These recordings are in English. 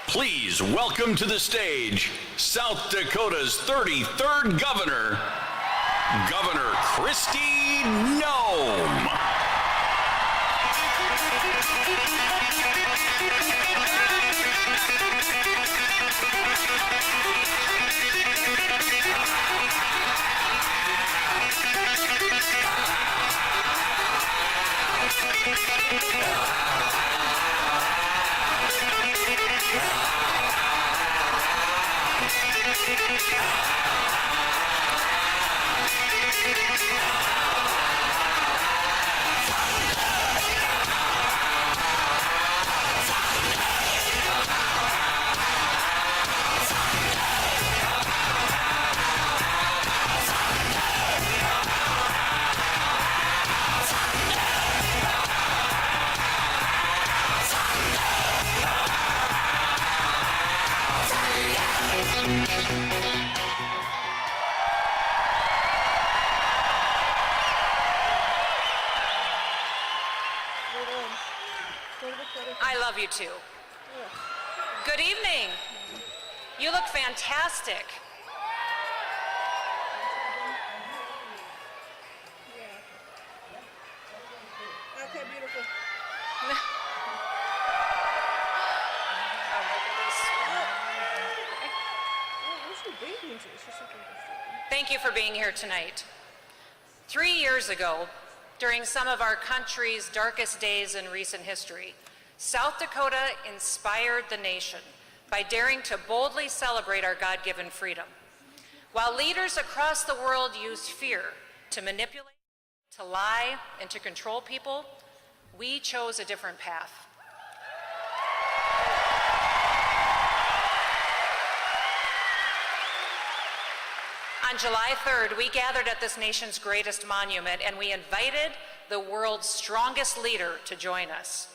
Please welcome to the stage South Dakota's 33rd governor, Governor Kristi Noem. I love you too. Good evening. You look fantastic. Okay, beautiful. Oh my goodness. What's your baby? It's just like Thank you for being here tonight. 3 years ago, during some of our country's darkest days in recent history, South Dakota inspired the nation by daring to boldly celebrate our God-given freedom. While leaders across the world used fear to manipulate, to lie, and to control people, we chose a different path. On July 3rd, we gathered at this nation's greatest monument, and we invited the world's strongest leader to join us.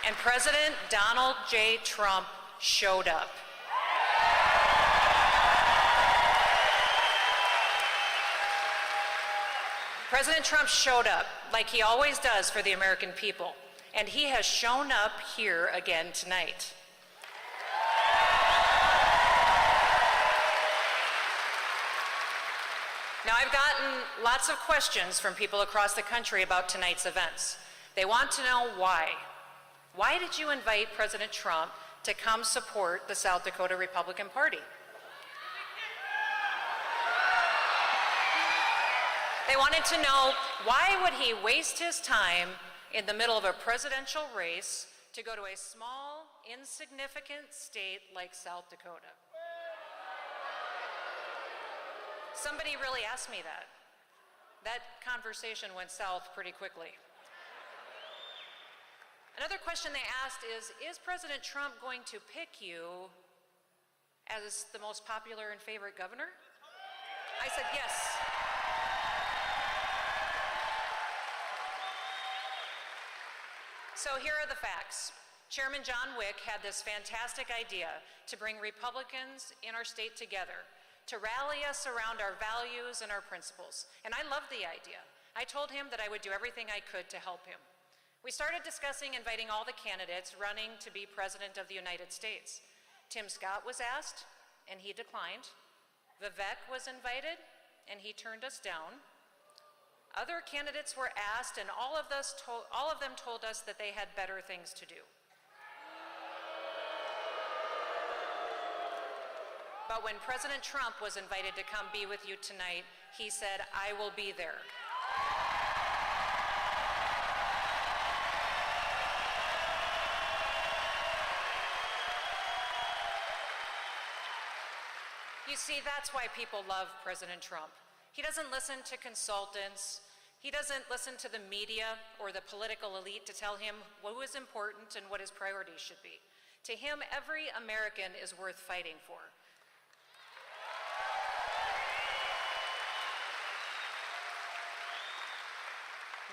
And President Donald J. Trump showed up. President Trump showed up like he always does for the American people, and he has shown up here again tonight. Now, I've gotten lots of questions from people across the country about tonight's events. They want to know why. Why did you invite President Trump to come support the South Dakota Republican Party? They wanted to know, why would he waste his time in the middle of a presidential race to go to a small, insignificant state like South Dakota? Somebody really asked me that. That conversation went south pretty quickly. Another question they asked is President Trump going to pick you as the most popular and favorite governor? I said yes. So here are the facts. Chairman John Wick had this fantastic idea to bring Republicans in our state together, to rally us around our values and our principles. And I loved the idea. I told him that I would do everything I could to help him. We started discussing inviting all the candidates running to be President of the United States. Tim Scott was asked, and he declined. Vivek was invited, and he turned us down. Other candidates were asked, and all of them told us that they had better things to do. But when President Trump was invited to come be with you tonight, he said, "I will be there." You see, that's why people love President Trump. He doesn't listen to consultants. He doesn't listen to the media or the political elite to tell him what is important and what his priorities should be. To him, every American is worth fighting for.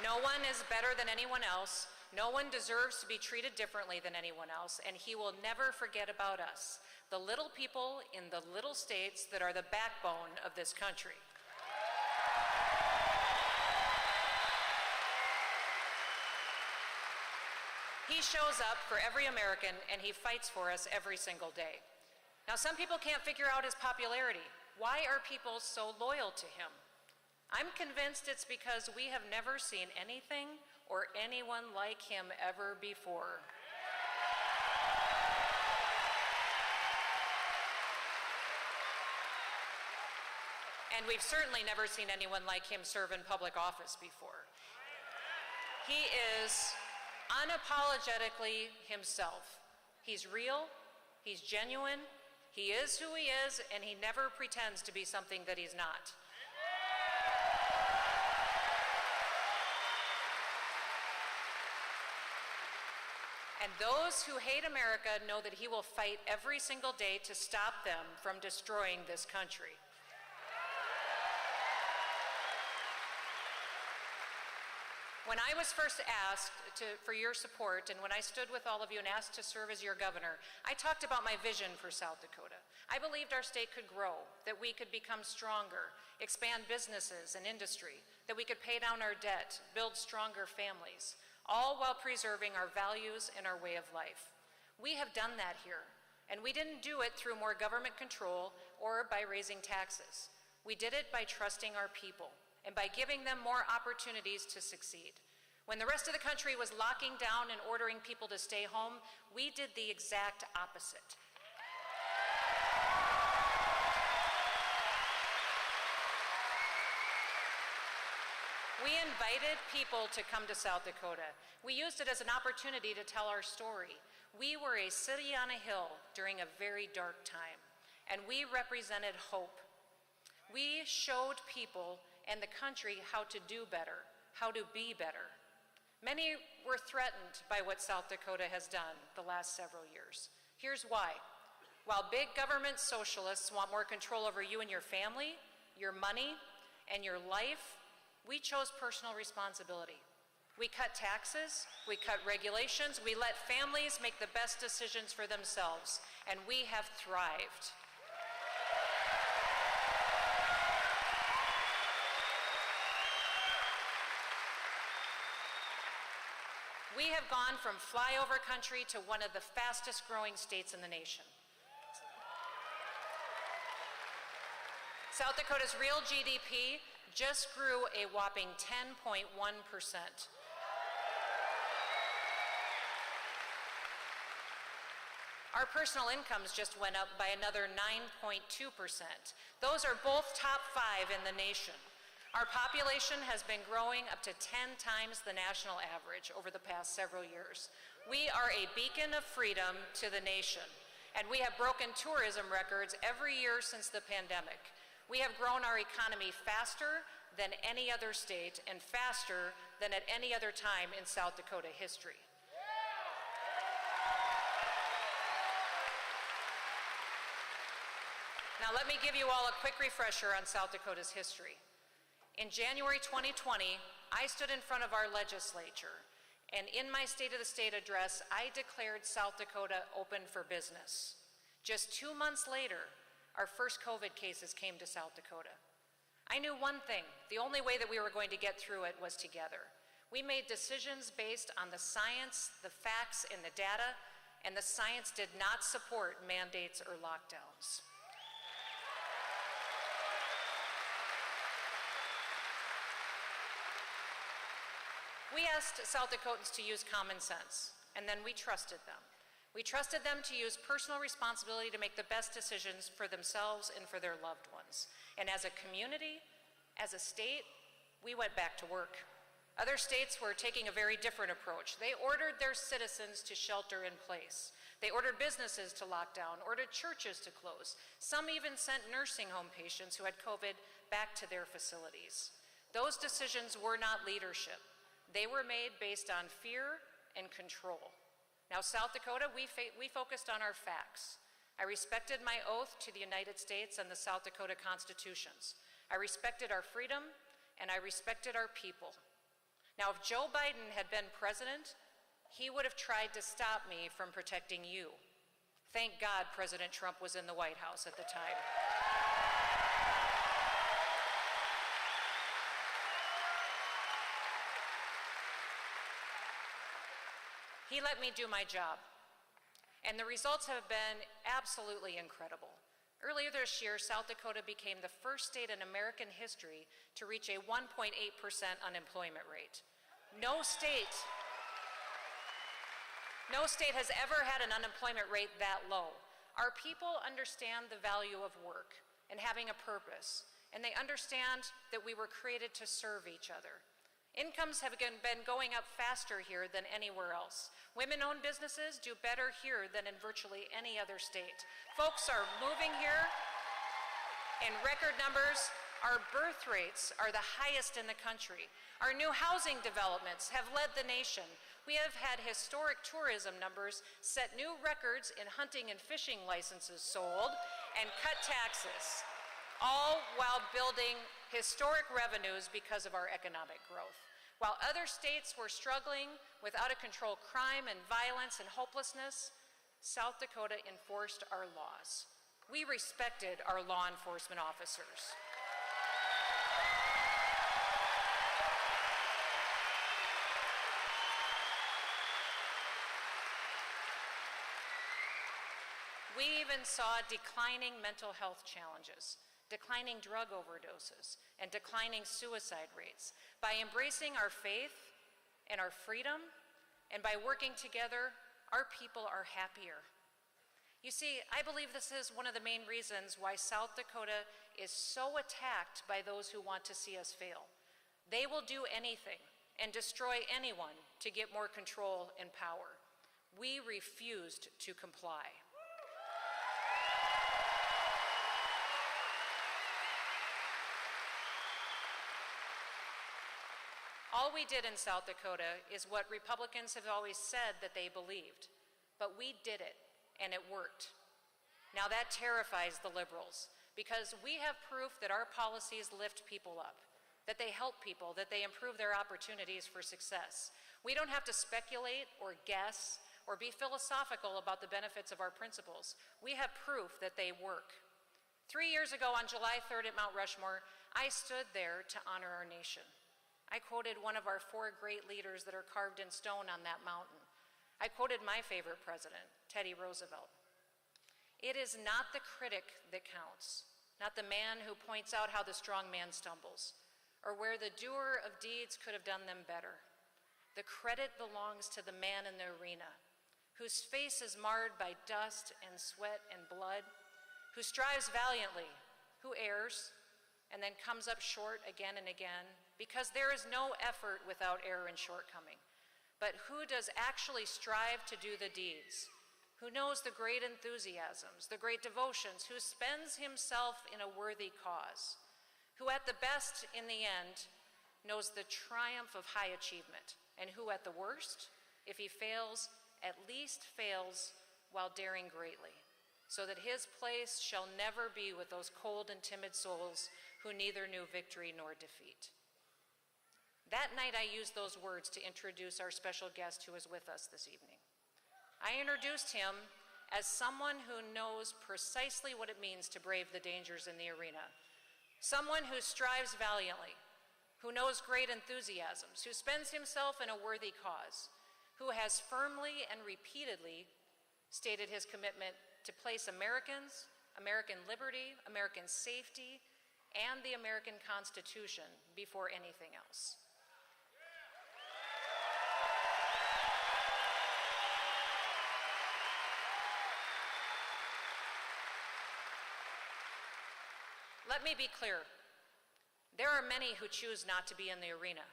No one is better than anyone else. No one deserves to be treated differently than anyone else, and he will never forget about us, the little people in the little states that are the backbone of this country. He shows up for every American and he fights for us every single day. Now, some people can't figure out his popularity. Why are people so loyal to him? I'm convinced it's because we have never seen anything or anyone like him ever before. And we've certainly never seen anyone like him serve in public office before. He is unapologetically himself. He's real, he's genuine, he is who he is, and he never pretends to be something that he's not. And those who hate America know that he will fight every single day to stop them from destroying this country. When I was first asked for your support, and when I stood with all of you and asked to serve as your governor, I talked about my vision for South Dakota. I believed our state could grow, that we could become stronger, expand businesses and industry, that we could pay down our debt, build stronger families, all while preserving our values and our way of life. We have done that here, and we didn't do it through more government control or by raising taxes. We did it by trusting our people and by giving them more opportunities to succeed. When the rest of the country was locking down and ordering people to stay home, we did the exact opposite. We invited people to come to South Dakota. We used it as an opportunity to tell our story. We were a city on a hill during a very dark time, and we represented hope. We showed people and the country how to do better, how to be better. Many were threatened by what South Dakota has done the last several years. Here's why. While big government socialists want more control over you and your family, your money, and your life, we chose personal responsibility. We cut taxes, we cut regulations, we let families make the best decisions for themselves, and we have thrived. We have gone from flyover country to one of the fastest growing states in the nation. South Dakota's real GDP just grew a whopping 10.1%. Our personal incomes just went up by another 9.2%. Those are both top 5 in the nation. Our population has been growing up to 10 times the national average over the past several years. We are a beacon of freedom to the nation, and we have broken tourism records every year since the pandemic. We have grown our economy faster than any other state and faster than at any other time in South Dakota history. Now let me give you all a quick refresher on South Dakota's history. In January 2020, I stood in front of our legislature, and in my State of the State address, I declared South Dakota open for business. Just 2 months later, our first COVID cases came to South Dakota. I knew one thing: the only way that we were going to get through it was together. We made decisions based on the science, the facts, and the data, and the science did not support mandates or lockdowns. We asked South Dakotans to use common sense, and then we trusted them. We trusted them to use personal responsibility to make the best decisions for themselves and for their loved ones. And as a community, as a state, we went back to work. Other states were taking a very different approach. They ordered their citizens to shelter in place. They ordered businesses to lock down, ordered churches to close. Some even sent nursing home patients who had COVID back to their facilities. Those decisions were not leadership. They were made based on fear and control. Now, South Dakota, we focused on our facts. I respected my oath to the United States and the South Dakota constitutions. I respected our freedom, and I respected our people. Now, if Joe Biden had been president, he would have tried to stop me from protecting you. Thank God President Trump was in the White House at the time. He let me do my job. And the results have been absolutely incredible. Earlier this year, South Dakota became the first state in American history to reach a 1.8% unemployment rate. No state has ever had an unemployment rate that low. Our people understand the value of work and having a purpose, and they understand that we were created to serve each other. Incomes have been going up faster here than anywhere else. Women-owned businesses do better here than in virtually any other state. Folks are moving here in record numbers. Our birth rates are the highest in the country. Our new housing developments have led the nation. We have had historic tourism numbers, set new records in hunting and fishing licenses sold, and cut taxes, all while building historic revenues because of our economic growth. While other states were struggling with out-of-control crime and violence and hopelessness, South Dakota enforced our laws. We respected our law enforcement officers. We even saw declining mental health challenges, declining drug overdoses, and declining suicide rates. By embracing our faith and our freedom, and by working together, our people are happier. You see, I believe this is one of the main reasons why South Dakota is so attacked by those who want to see us fail. They will do anything and destroy anyone to get more control and power. We refused to comply. All we did in South Dakota is what Republicans have always said that they believed, but we did it, and it worked. Now that terrifies the liberals, because we have proof that our policies lift people up, that they help people, that they improve their opportunities for success. We don't have to speculate or guess or be philosophical about the benefits of our principles. We have proof that they work. 3 years ago on July 3rd at Mount Rushmore, I stood there to honor our nation. I quoted one of our 4 great leaders that are carved in stone on that mountain. I quoted my favorite president, Teddy Roosevelt. It is not the critic that counts, not the man who points out how the strong man stumbles, or where the doer of deeds could have done them better. The credit belongs to the man in the arena, whose face is marred by dust and sweat and blood, who strives valiantly, who errs, and then comes up short again and again, because there is no effort without error and shortcoming. But who does actually strive to do the deeds? Who knows the great enthusiasms, the great devotions, who spends himself in a worthy cause, who at the best, in the end, knows the triumph of high achievement, and who at the worst, if he fails, at least fails while daring greatly, so that his place shall never be with those cold and timid souls who neither knew victory nor defeat. That night I used those words to introduce our special guest who is with us this evening. I introduced him as someone who knows precisely what it means to brave the dangers in the arena, someone who strives valiantly, who knows great enthusiasms, who spends himself in a worthy cause, who has firmly and repeatedly stated his commitment to place Americans, American liberty, American safety, and the American Constitution before anything else. Let me be clear. There are many who choose not to be in the arena.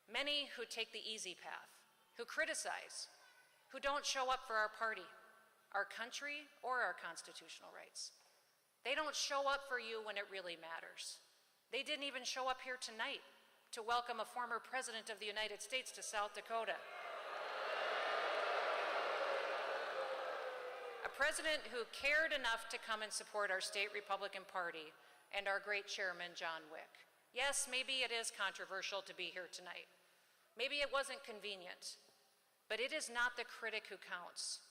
Many who take the easy path, who criticize, who don't show up for our party, our country, or our constitutional rights. They don't show up for you when it really matters. They didn't even show up here tonight to welcome a former president of the United States to South Dakota. A president who cared enough to come and support our state Republican Party and our great chairman, John Wick. Yes, maybe it is controversial to be here tonight. Maybe it wasn't convenient, but it is not the critic who counts.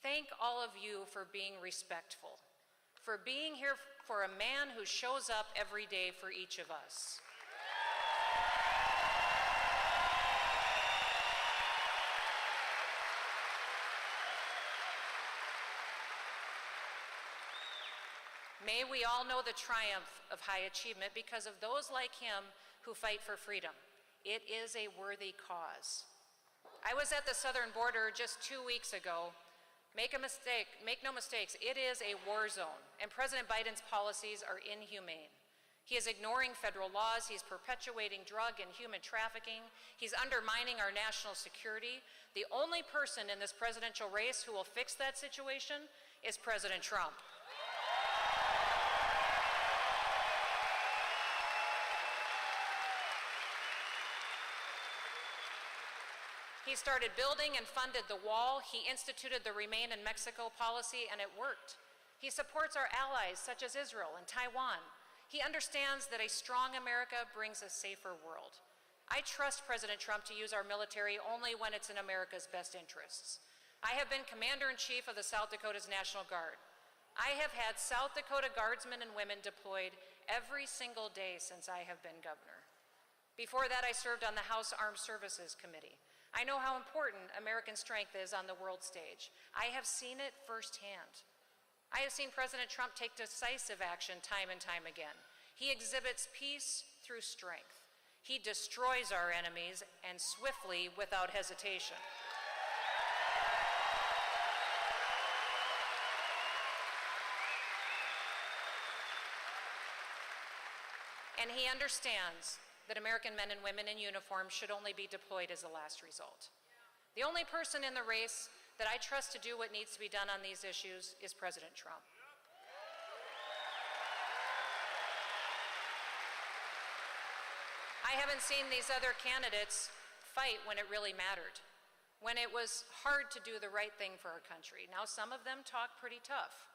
Thank all of you for being respectful, for being here for a man who shows up every day for each of us. May we all know the triumph of high achievement because of those like him who fight for freedom. It is a worthy cause. I was at the southern border just 2 weeks ago. Make no mistakes, it is a war zone, and President Biden's policies are inhumane. He is ignoring federal laws, he's perpetuating drug and human trafficking, he's undermining our national security. The only person in this presidential race who will fix that situation is President Trump. He started building and funded the wall. He instituted the Remain in Mexico policy, and it worked. He supports our allies, such as Israel and Taiwan. He understands that a strong America brings a safer world. I trust President Trump to use our military only when it's in America's best interests. I have been Commander-in-Chief of the South Dakota's National Guard. I have had South Dakota Guardsmen and women deployed every single day since I have been governor. Before that, I served on the House Armed Services Committee. I know how important American strength is on the world stage. I have seen it firsthand. I have seen President Trump take decisive action time and time again. He exhibits peace through strength. He destroys our enemies, and swiftly, without hesitation. And he understands that American men and women in uniform should only be deployed as a last result. The only person in the race that I trust to do what needs to be done on these issues is President Trump. I haven't seen these other candidates fight when it really mattered, when it was hard to do the right thing for our country. Now, some of them talk pretty tough,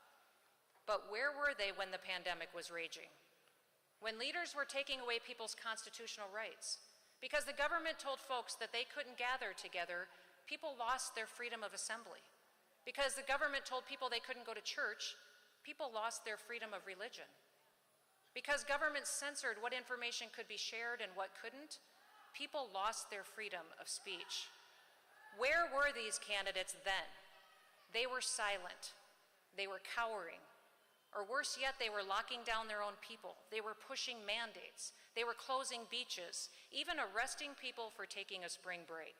but where were they when the pandemic was raging? When leaders were taking away people's constitutional rights? Because the government told folks that they couldn't gather together, people lost their freedom of assembly. Because the government told people they couldn't go to church, people lost their freedom of religion. Because government censored what information could be shared and what couldn't, people lost their freedom of speech. Where were these candidates then? They were silent. They were cowering. Or worse yet, they were locking down their own people. They were pushing mandates. They were closing beaches, even arresting people for taking a spring break.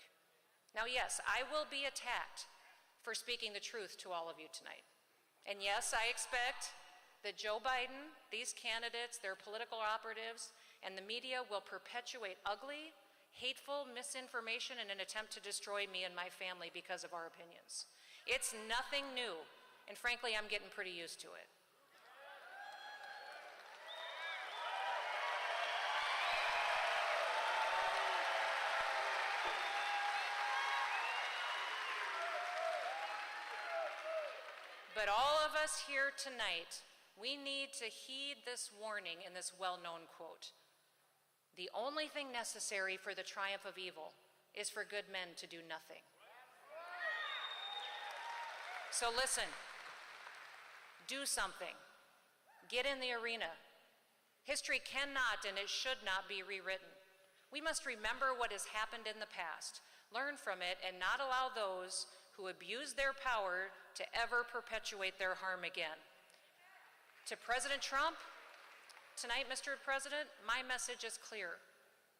Now, yes, I will be attacked for speaking the truth to all of you tonight. And yes, I expect that Joe Biden, these candidates, their political operatives, and the media will perpetuate ugly, hateful misinformation in an attempt to destroy me and my family because of our opinions. It's nothing new, and frankly, I'm getting pretty used to it. But all of us here tonight, we need to heed this warning in this well-known quote. The only thing necessary for the triumph of evil is for good men to do nothing. So listen, do something. Get in the arena. History cannot and it should not be rewritten. We must remember what has happened in the past, learn from it, and not allow those who abuse their power to ever perpetuate their harm again. To President Trump, tonight, Mr. President, my message is clear.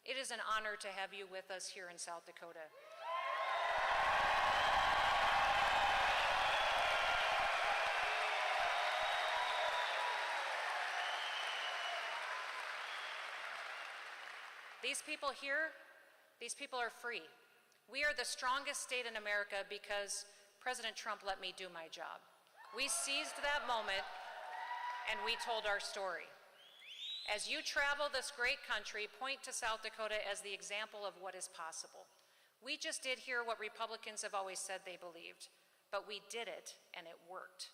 It is an honor to have you with us here in South Dakota. These people here, these people are free. We are the strongest state in America because President Trump let me do my job. We seized that moment and we told our story. As you travel this great country, point to South Dakota as the example of what is possible. We just did here what Republicans have always said they believed, but we did it and it worked.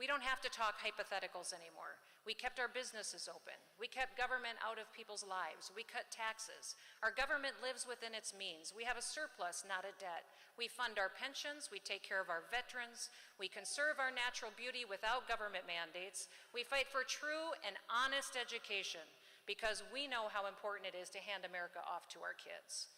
We don't have to talk hypotheticals anymore. We kept our businesses open. We kept government out of people's lives. We cut taxes. Our government lives within its means. We have a surplus, not a debt. We fund our pensions. We take care of our veterans. We conserve our natural beauty without government mandates. We fight for true and honest education because we know how important it is to hand America off to our kids.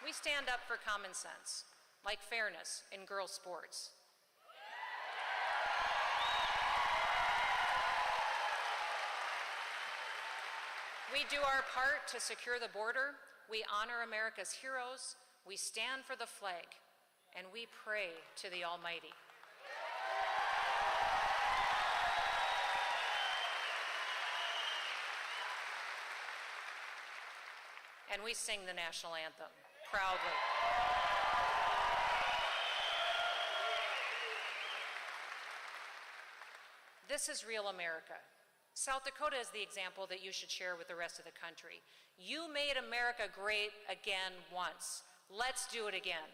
We stand up for common sense, like fairness in girls' sports. We do our part to secure the border, we honor America's heroes, we stand for the flag, and we pray to the Almighty. And we sing the national anthem proudly. This is real America. South Dakota is the example that you should share with the rest of the country. You made America great again once. Let's do it again.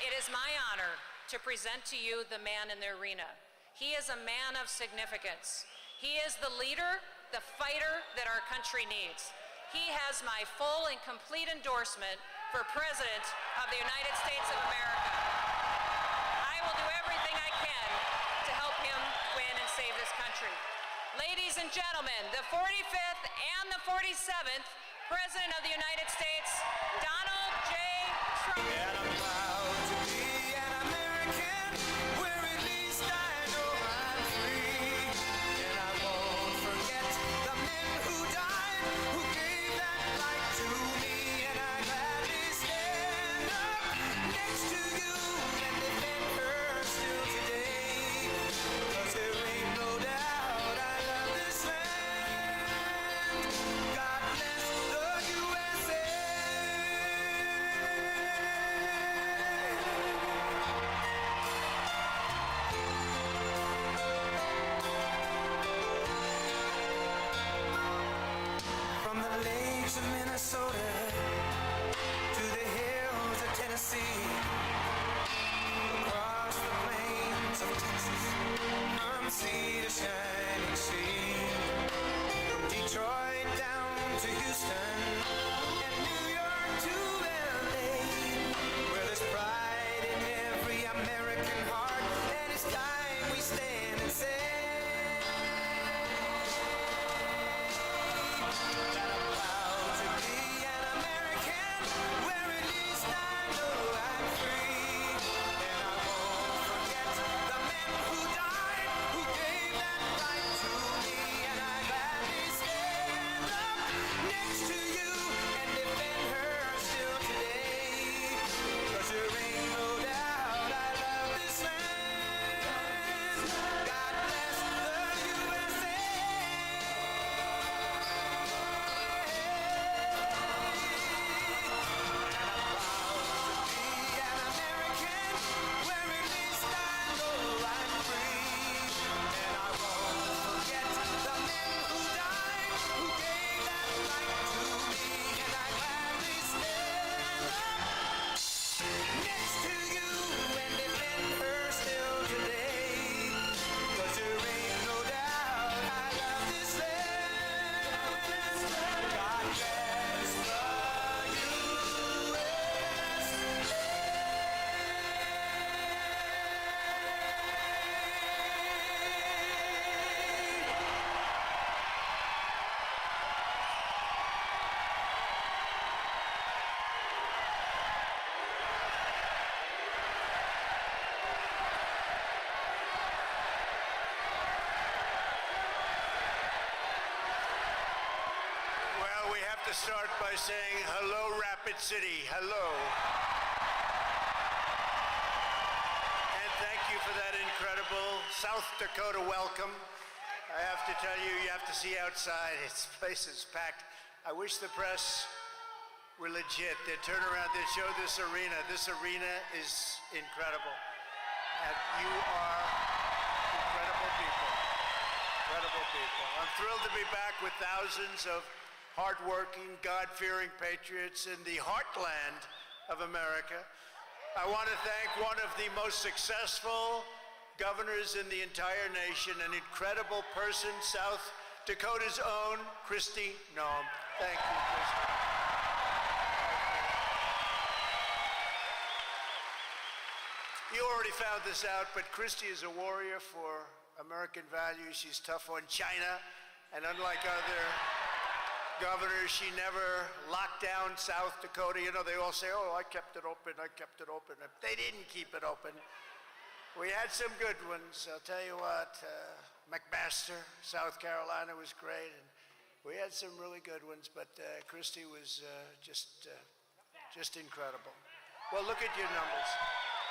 It is my honor to present to you the man in the arena. He is a man of significance. He is the leader, the fighter that our country needs. He has my full and complete endorsement for President of the United States of America. I will do everything I can to help him win and save this country. Ladies and gentlemen, the 45th and the 47th President of the United States, Donald J. Trump. And I'm proud to be an American, where at least I know I'm free. And I won't forget the men who died, who gave that right to me. And I gladly stand up next to you and defend her still today. 'Cause there ain't no doubt I love this land. God bless the USA. From the lakes of Minnesota to the hills of Tennessee, across the plains of Texas, from sea to shining sea, from Detroit down to Houston, and New York to LA, where there's pride in every American heart, and it's time we stand and say that I'm proud to be an American, where at least I know I'm free. And I won't forget the men who died, who gave that right to me. And I gladly stand up next to you and defend her still today. 'Cause there ain't no doubt I love this land. God bless the USA. Well, we have to start by saying hello, Rapid City, hello. And thank you for that incredible South Dakota welcome. I have to tell you, you have to see outside. This place is packed. I wish the press were legit. They'd turn around, they'd show this arena. This arena is incredible. And you are incredible people. Incredible people. I'm thrilled to be back with thousands of hardworking, God-fearing patriots in the heartland of America. I want to thank one of the most successful governors in the entire nation, an incredible person, South Dakota's own Kristi Noem. Thank you, Kristi. You already found this out, but Kristi is a warrior for American values. She's tough on China. And unlike other governors, she never locked down South Dakota. You know, they all say, oh, I kept it open, I kept it open. They didn't keep it open. We had some good ones. I'll tell you what, McMaster, South Carolina was great. And we had some really good ones, but Christie was just incredible. Well, look at your numbers.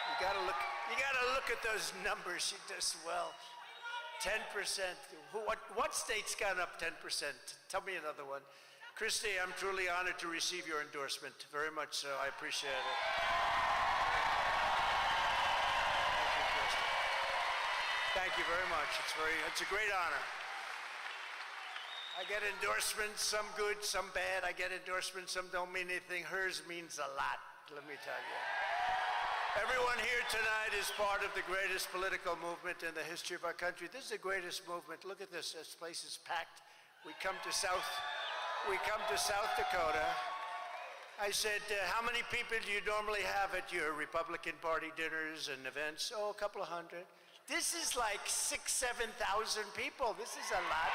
You gotta look at those numbers. She does well. 10%. What state's gone up 10%? Tell me another one. Christie, I'm truly honored to receive your endorsement. Very much so. I appreciate it. Thank you, Christie. Thank you very much. It's a great honor. I get endorsements, some good, some bad. I get endorsements, some don't mean anything. Hers means a lot, let me tell you. Everyone here tonight is part of the greatest political movement in the history of our country. This is the greatest movement. Look at this. This place is packed. We come to South Dakota. I said, how many people do you normally have at your Republican Party dinners and events? Oh, a couple of hundred. This is like 6,000 to 7,000 people. This is a lot.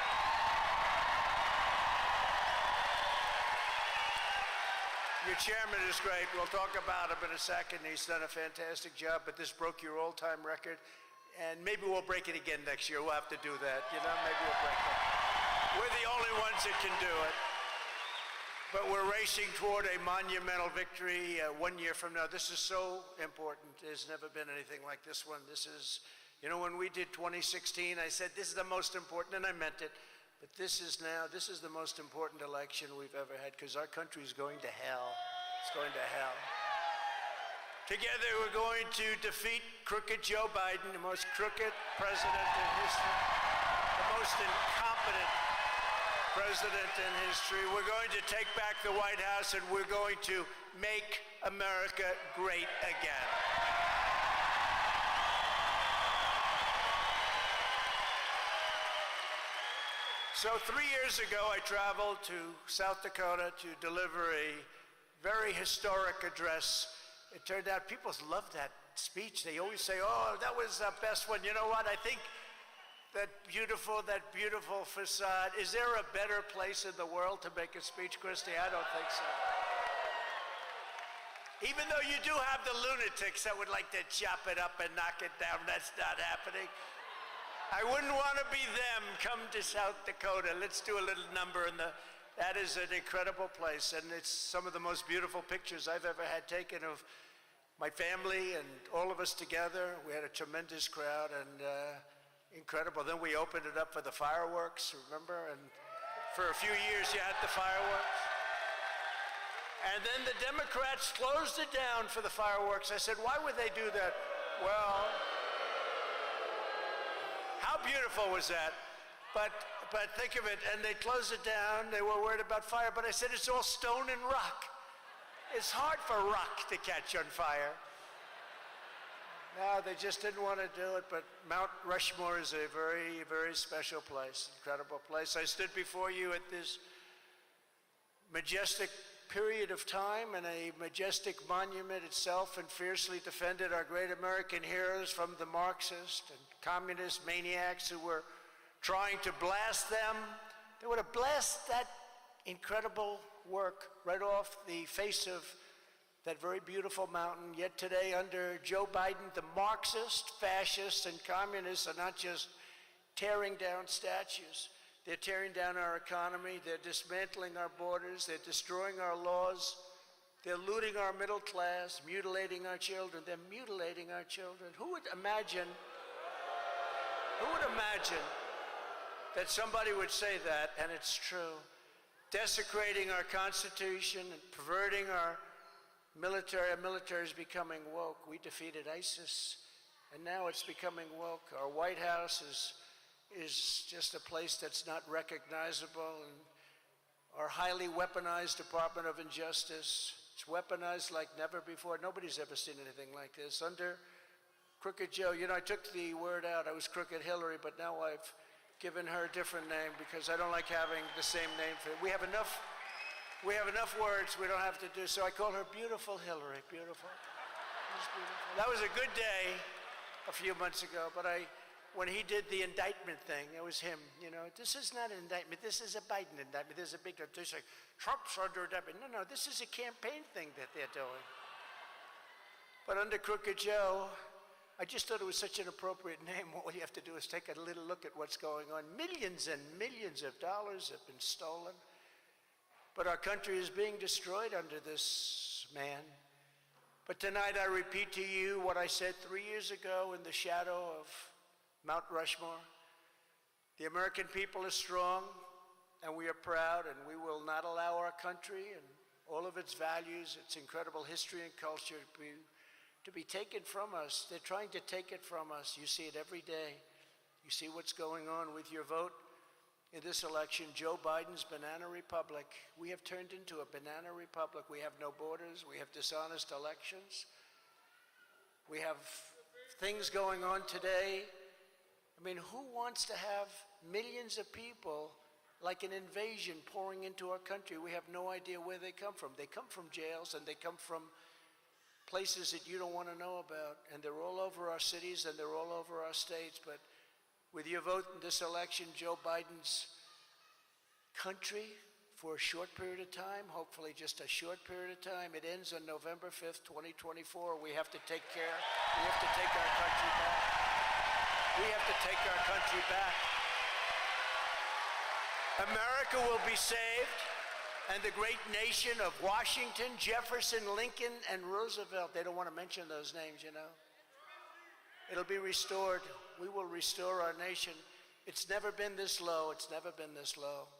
Your chairman is great. We'll talk about him in a second. He's done a fantastic job, but this broke your all-time record. And maybe we'll break it again next year. We'll have to do that. You know, maybe we'll break it. We're the only ones that can do it. But we're racing toward a monumental victory 1 year from now. This is so important. There's never been anything like this one. This is, you know, when we did 2016, I said this is the most important, and I meant it. But this is the most important election we've ever had, because our country is going to hell. It's going to hell. Together, we're going to defeat crooked Joe Biden, the most crooked president in history, the most incompetent president in history. We're going to take back the White House, and we're going to make America great again. So 3 years ago, I traveled to South Dakota to deliver a very historic address. It turned out people love that speech. They always say, oh, that was the best one. You know what? I think that beautiful facade. Is there a better place in the world to make a speech, Christie? I don't think so. Even though you do have the lunatics that would like to chop it up and knock it down, that's not happening. I wouldn't want to be them. Come to South Dakota. Let's do a little number. That is an incredible place, and it's some of the most beautiful pictures I've ever had taken of my family and all of us together. We had a tremendous crowd, and incredible. Then we opened it up for the fireworks, remember? And for a few years, you had the fireworks. And then the Democrats closed it down for the fireworks. I said, why would they do that? Well, how beautiful was that? But think of it, and they closed it down. They were worried about fire, but I said it's all stone and rock. It's hard for rock to catch on fire. No, they just didn't want to do it, but Mount Rushmore is a very, very special place, incredible place. I stood before you at this majestic period of time and a majestic monument itself, and fiercely defended our great American heroes from the Marxist and communist maniacs who were trying to blast them. They would have blasted that incredible work right off the face of that very beautiful mountain. Yet today, under Joe Biden, the Marxists, fascists, and communists are not just tearing down statues. They're tearing down our economy. They're dismantling our borders. They're destroying our laws. They're looting our middle class, mutilating our children. They're mutilating our children. Who would imagine that somebody would say that, and it's true? Desecrating our Constitution and perverting our military. Our military is becoming woke. We defeated ISIS, and now it's becoming woke. Our White House is just a place that's not recognizable, and our highly weaponized Department of Injustice, it's weaponized like never before. Nobody's ever seen anything like this. Under Crooked Joe, you know, I took the word out. I was Crooked Hillary, but now I've given her a different name because I don't like having the same name for it. We have enough words we don't have to do, so I call her Beautiful Hillary. Beautiful. She's beautiful. That was a good day a few months ago, but I when he did the indictment thing. It was him, you know. This is not an indictment. This is a Biden indictment. There's a big, they say, Trump's under indictment. No, this is a campaign thing that they're doing. But under Crooked Joe, I just thought it was such an appropriate name. All you have to do is take a little look at what's going on. Millions and millions of dollars have been stolen. But our country is being destroyed under this man. But tonight I repeat to you what I said 3 years ago in the shadow of Mount Rushmore. The American people are strong, and we are proud, and we will not allow our country and all of its values, its incredible history and culture to be taken from us. They're trying to take it from us. You see it every day. You see what's going on with your vote in this election. Joe Biden's banana republic. We have turned into a banana republic. We have no borders. We have dishonest elections. We have things going on today. I mean, who wants to have millions of people like an invasion pouring into our country? We have no idea where they come from. They come from jails, and they come from places that you don't want to know about, and they're all over our cities and they're all over our states. But with your vote in this election, Joe Biden's country, for a short period of time, hopefully just a short period of time, it ends on November 5th, 2024. We have to take care. We have to take our country back. We have to take our country back. America will be saved, and the great nation of Washington, Jefferson, Lincoln, and Roosevelt, they don't want to mention those names, you know. It'll be restored. We will restore our nation. It's never been this low. It's never been this low.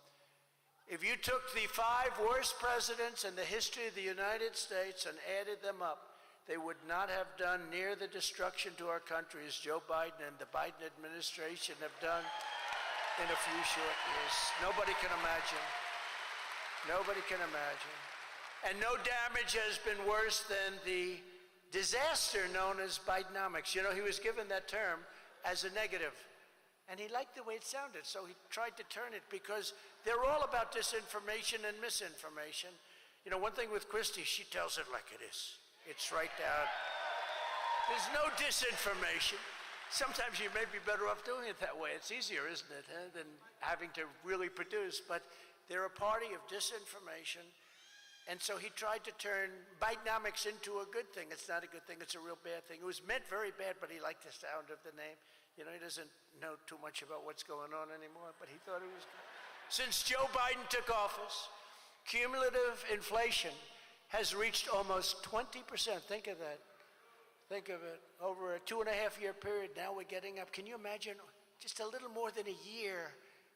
If you took the 5 worst presidents in the history of the United States and added them up, they would not have done near the destruction to our country as Joe Biden and the Biden administration have done in a few short years. Nobody can imagine. Nobody can imagine. And no damage has been worse than the disaster known as Bidenomics. You know, he was given that term as a negative, and he liked the way it sounded, so he tried to turn it, because they're all about disinformation and misinformation. You know, one thing with Christie, she tells it like it is. It's right down. There's no disinformation. Sometimes you may be better off doing it that way. It's easier, isn't it, than having to really produce. But they're a party of disinformation. And so he tried to turn Bidenomics into a good thing. It's not a good thing. It's a real bad thing. It was meant very bad, but he liked the sound of the name. You know, he doesn't know too much about what's going on anymore, but he thought it was good. Since Joe Biden took office, cumulative inflation has reached almost 20%. Think of that. Think of it. Over a 2.5-year period, now we're getting up. Can you imagine just a little more than a year,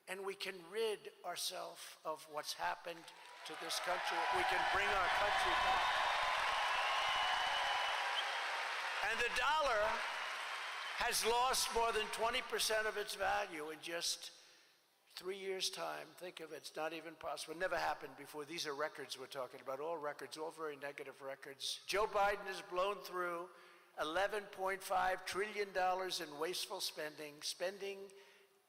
and we can rid ourselves of what's happened to this country. We can bring our country back. And the dollar has lost more than 20% of its value in just 3 years' time. Think of it. It's not even possible. It never happened before. These are records we're talking about, all records, all very negative records. Joe Biden has blown through $11.5 trillion in wasteful spending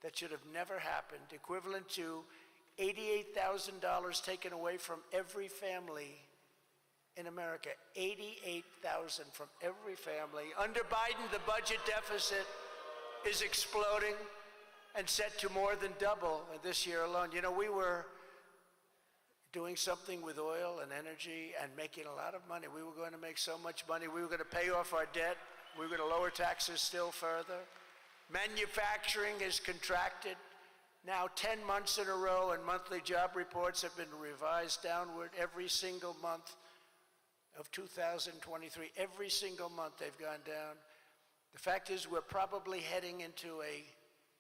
that should have never happened, equivalent to $88,000 taken away from every family in America. $88,000 from every family. Under Biden, the budget deficit is exploding and set to more than double this year alone. You know, we were doing something with oil and energy and making a lot of money. We were going to make so much money. We were going to pay off our debt. We were going to lower taxes still further. Manufacturing has contracted now 10 months in a row, and monthly job reports have been revised downward every single month of 2023. Every single month they've gone down. The fact is, we're probably heading into a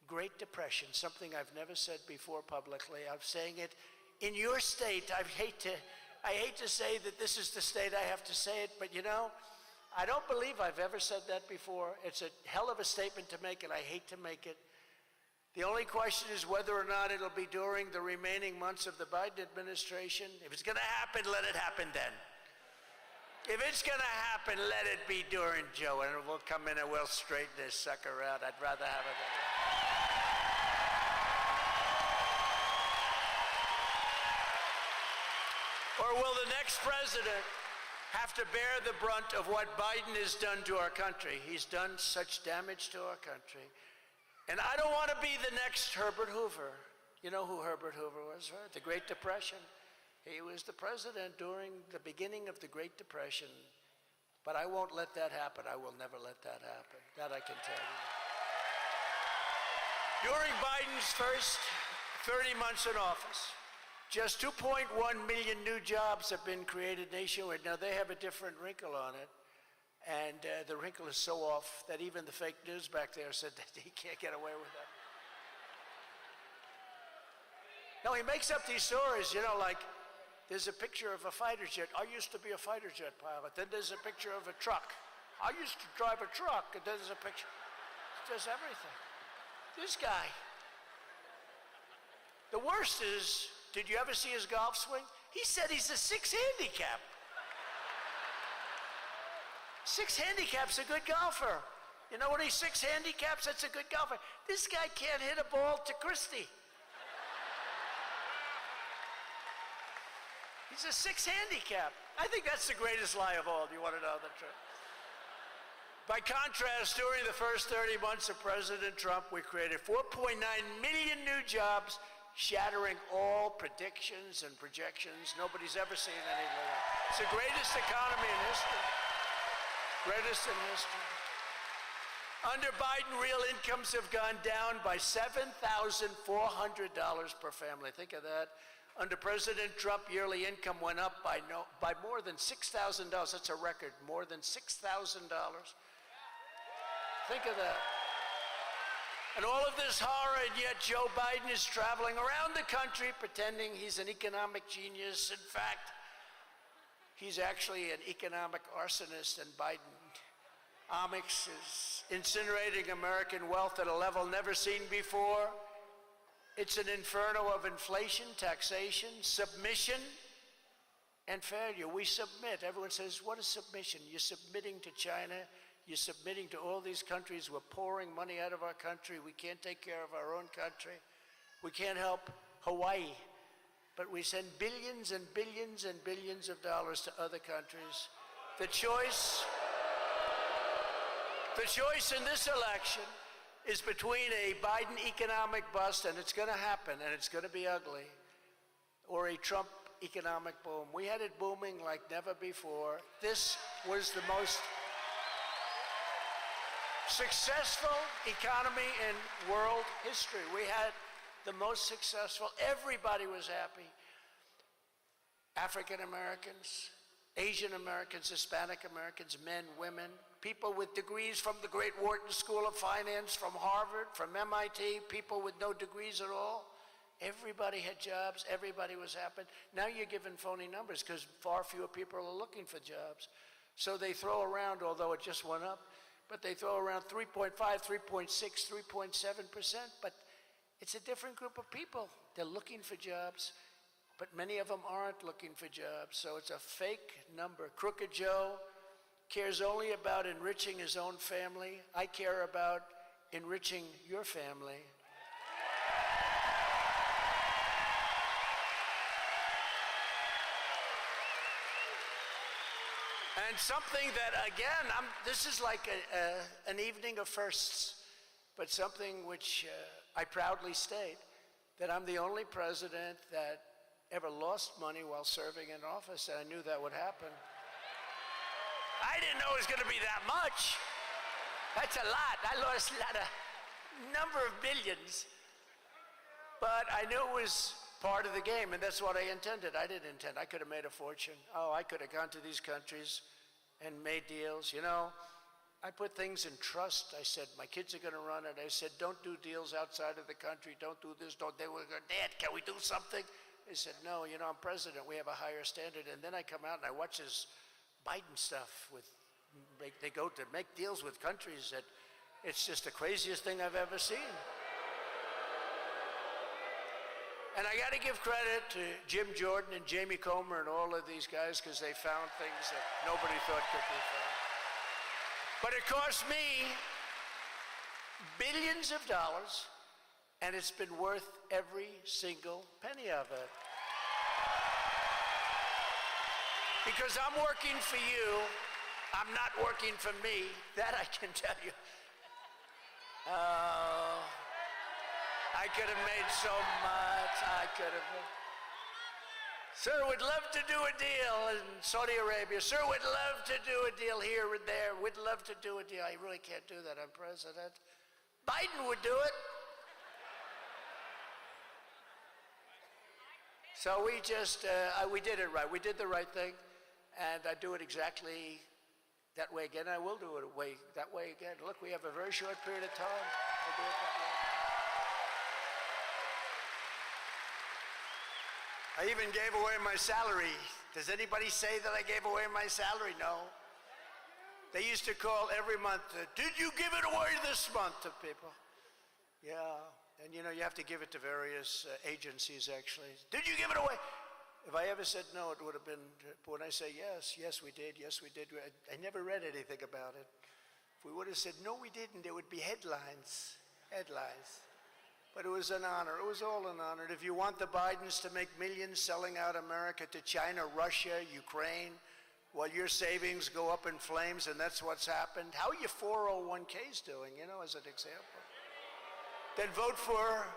Great Depression, something I've never said before publicly. I'm saying it in your state. I hate to say that this is the state I have to say it, but you know, I don't believe I've ever said that before. It's a hell of a statement to make, and I hate to make it. The only question is whether or not it'll be during the remaining months of the Biden administration. If it's going to happen, let it happen then. If it's going to happen, let it be during Joe, and we'll come in and we'll straighten this sucker out. I'd rather have it. Or will the next president have to bear the brunt of what Biden has done to our country? He's done such damage to our country. And I don't want to be the next Herbert Hoover. You know who Herbert Hoover was, right? The Great Depression. He was the president during the beginning of the Great Depression. But I won't let that happen. I will never let that happen. That I can tell you. During Biden's first 30 months in office, just 2.1 million new jobs have been created nationwide. Now, they have a different wrinkle on it. And the wrinkle is so off that even the fake news back there said that he can't get away with that. No, he makes up these stories, you know, like there's a picture of a fighter jet. I used to be a fighter jet pilot. Then there's a picture of a truck. I used to drive a truck. And then there's a picture. He does everything. This guy. The worst is, did you ever see his golf swing? He said he's a 6 handicap. 6 handicap's a good golfer. You know what he's 6 handicaps? That's a good golfer. This guy can't hit a ball to Christie. He's a 6 handicap. I think that's the greatest lie of all. Do you want to know the truth? By contrast, during the first 30 months of President Trump, we created 4.9 million new jobs, shattering all predictions and projections. Nobody's ever seen anything like that. It's the greatest economy in history. Greatest in history. Under Biden, real incomes have gone down by $7,400 per family. Think of that. Under President Trump, yearly income went up by more than $6,000. That's a record, more than $6,000. Think of that. And all of this horror, and yet Joe Biden is traveling around the country pretending he's an economic genius. In fact, he's actually an economic arsonist, and Bidenomics is incinerating American wealth at a level never seen before. It's an inferno of inflation, taxation, submission, and failure. We submit. Everyone says, what is submission? You're submitting to China. You're submitting to all these countries. We're pouring money out of our country. We can't take care of our own country. We can't help Hawaii. But we send billions and billions and billions of dollars to other countries. The choice in this election is between a Biden economic bust, and it's going to happen, and it's going to be ugly, or a Trump economic boom. We had it booming like never before. This was the most successful economy in world history. We had the most successful. Everybody was happy. African Americans, Asian Americans, Hispanic Americans, men, women, people with degrees from the great Wharton School of Finance, from Harvard, from MIT, people with no degrees at all. Everybody had jobs. Everybody was happy. Now you're given phony numbers because far fewer people are looking for jobs. So they throw around, although it just went up, but they throw around 3.5, 3.6, 3.7%. But it's a different group of people. They're looking for jobs, but many of them aren't looking for jobs. So it's a fake number. Crooked Joe cares only about enriching his own family. I care about enriching your family. And something that, again, this is like an evening of firsts, but something which I proudly state, that I'm the only president that ever lost money while serving in office, and I knew that would happen. I didn't know it was going to be that much. That's a lot. I lost a number of billions. But I knew it was part of the game, and that's what I intended. I didn't intend. I could have made a fortune. Oh, I could have gone to these countries and made deals. You know, I put things in trust. I said, my kids are going to run it. I said, don't do deals outside of the country. Don't do this. They were going, Dad, can we do something? They said, no, you know, I'm president. We have a higher standard. And then I come out and I watch this Biden stuff they go to make deals with countries that it's just the craziest thing I've ever seen. And I got to give credit to Jim Jordan and Jamie Comer and all of these guys because they found things that nobody thought could be found. But it cost me billions of dollars, and it's been worth every single penny of it. Because I'm working for you, I'm not working for me. That I can tell you. I could have made so much. I could have. Sir, would love to do a deal in Saudi Arabia. Sir, would love to do a deal here and there. We'd love to do a deal. I really can't do that. I'm president. Biden would do it. So we just, we did it right. We did the right thing, and I do it exactly that way again. I will do it that way again. Look, we have a very short period of time. I do it that way. I even gave away my salary. Does anybody say that I gave away my salary? No. They used to call every month, did you give it away this month to people? Yeah. And you know, you have to give it to various agencies, actually. Did you give it away? If I ever said no, it would have been, but when I say yes, yes we did, I never read anything about it. If we would have said no we didn't, there would be headlines. But it was an honor, it was all an honor. And if you want the Bidens to make millions selling out America to China, Russia, Ukraine, while your savings go up in flames, and that's what's happened, how are your 401ks doing, you know, as an example? Then vote for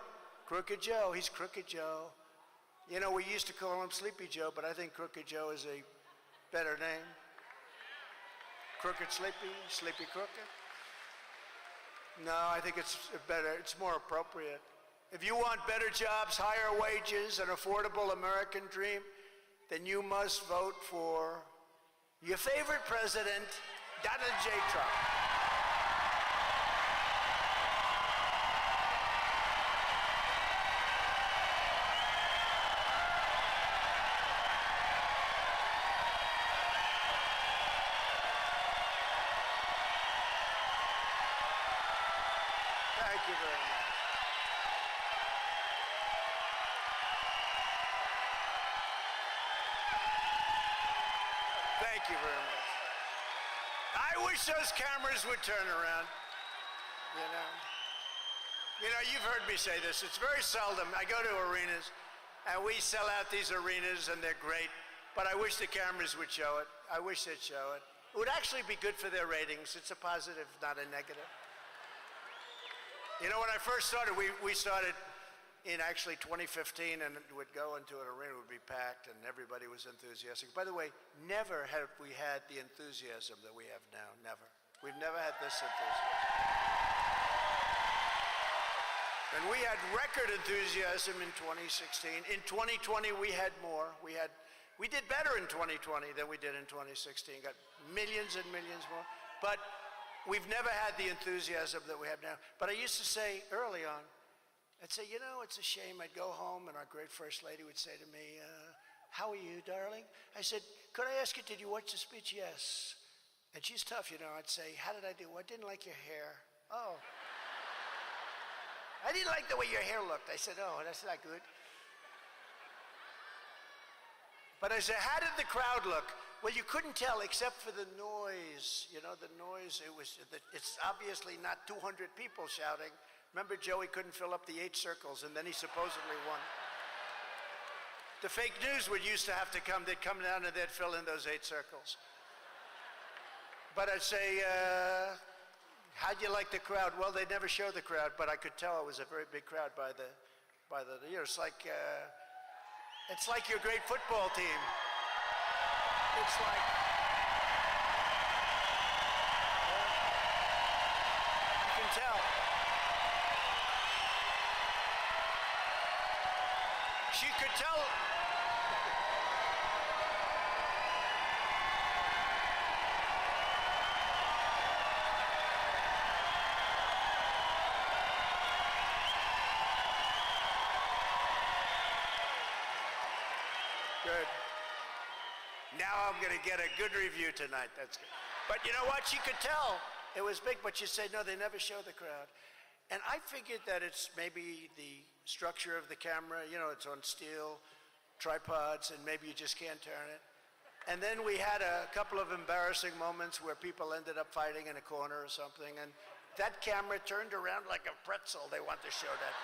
Crooked Joe. He's Crooked Joe. You know, we used to call him Sleepy Joe, but I think Crooked Joe is a better name. Crooked Sleepy, Sleepy Crooked. No, I think it's better, it's more appropriate. If you want better jobs, higher wages, an affordable American dream, then you must vote for your favorite president, Donald J. Trump. Thank you very much. Thank you very much. I wish those cameras would turn around. You know, you've heard me say this. It's very seldom. I go to arenas, and we sell out these arenas, and they're great. But I wish the cameras would show it. I wish they'd show it. It would actually be good for their ratings. It's a positive, not a negative. You know, when I first started, we started in actually 2015, and it would go into an arena, it would be packed, and everybody was enthusiastic. By the way, never have we had the enthusiasm that we have now, never. We've never had this enthusiasm. And we had record enthusiasm in 2016. In 2020, we had more. We did better in 2020 than we did in 2016. Got millions and millions more. But we've never had the enthusiasm that we have now. But I used to say early on, I'd say, you know, it's a shame. I'd go home and our great First Lady would say to me, how are you, darling? I said, could I ask you, did you watch the speech? Yes. And she's tough, you know. I'd say, how did I do? Well, I didn't like your hair. Oh. I didn't like the way your hair looked. I said, oh, that's not good. But I said, how did the crowd look? Well, you couldn't tell except for the noise. You know, the noise, it's obviously not 200 people shouting. Remember, Joey couldn't fill up the 8 circles, and then he supposedly won. The fake news would used to have to come. They'd come down and they'd fill in those 8 circles. But I'd say, how'd you like the crowd? Well, they never showed the crowd, but I could tell it was a very big crowd by the year. It's like your great football team. It's like, you can tell. She could tell. Good. Now I'm going to get a good review tonight. That's good. But you know what? She could tell it was big, but she said, no, they never show the crowd. And I figured that it's maybe the structure of the camera, you know, it's on steel tripods, and maybe you just can't turn it. And then we had a couple of embarrassing moments where people ended up fighting in a corner or something, and that camera turned around like a pretzel. They want to show that.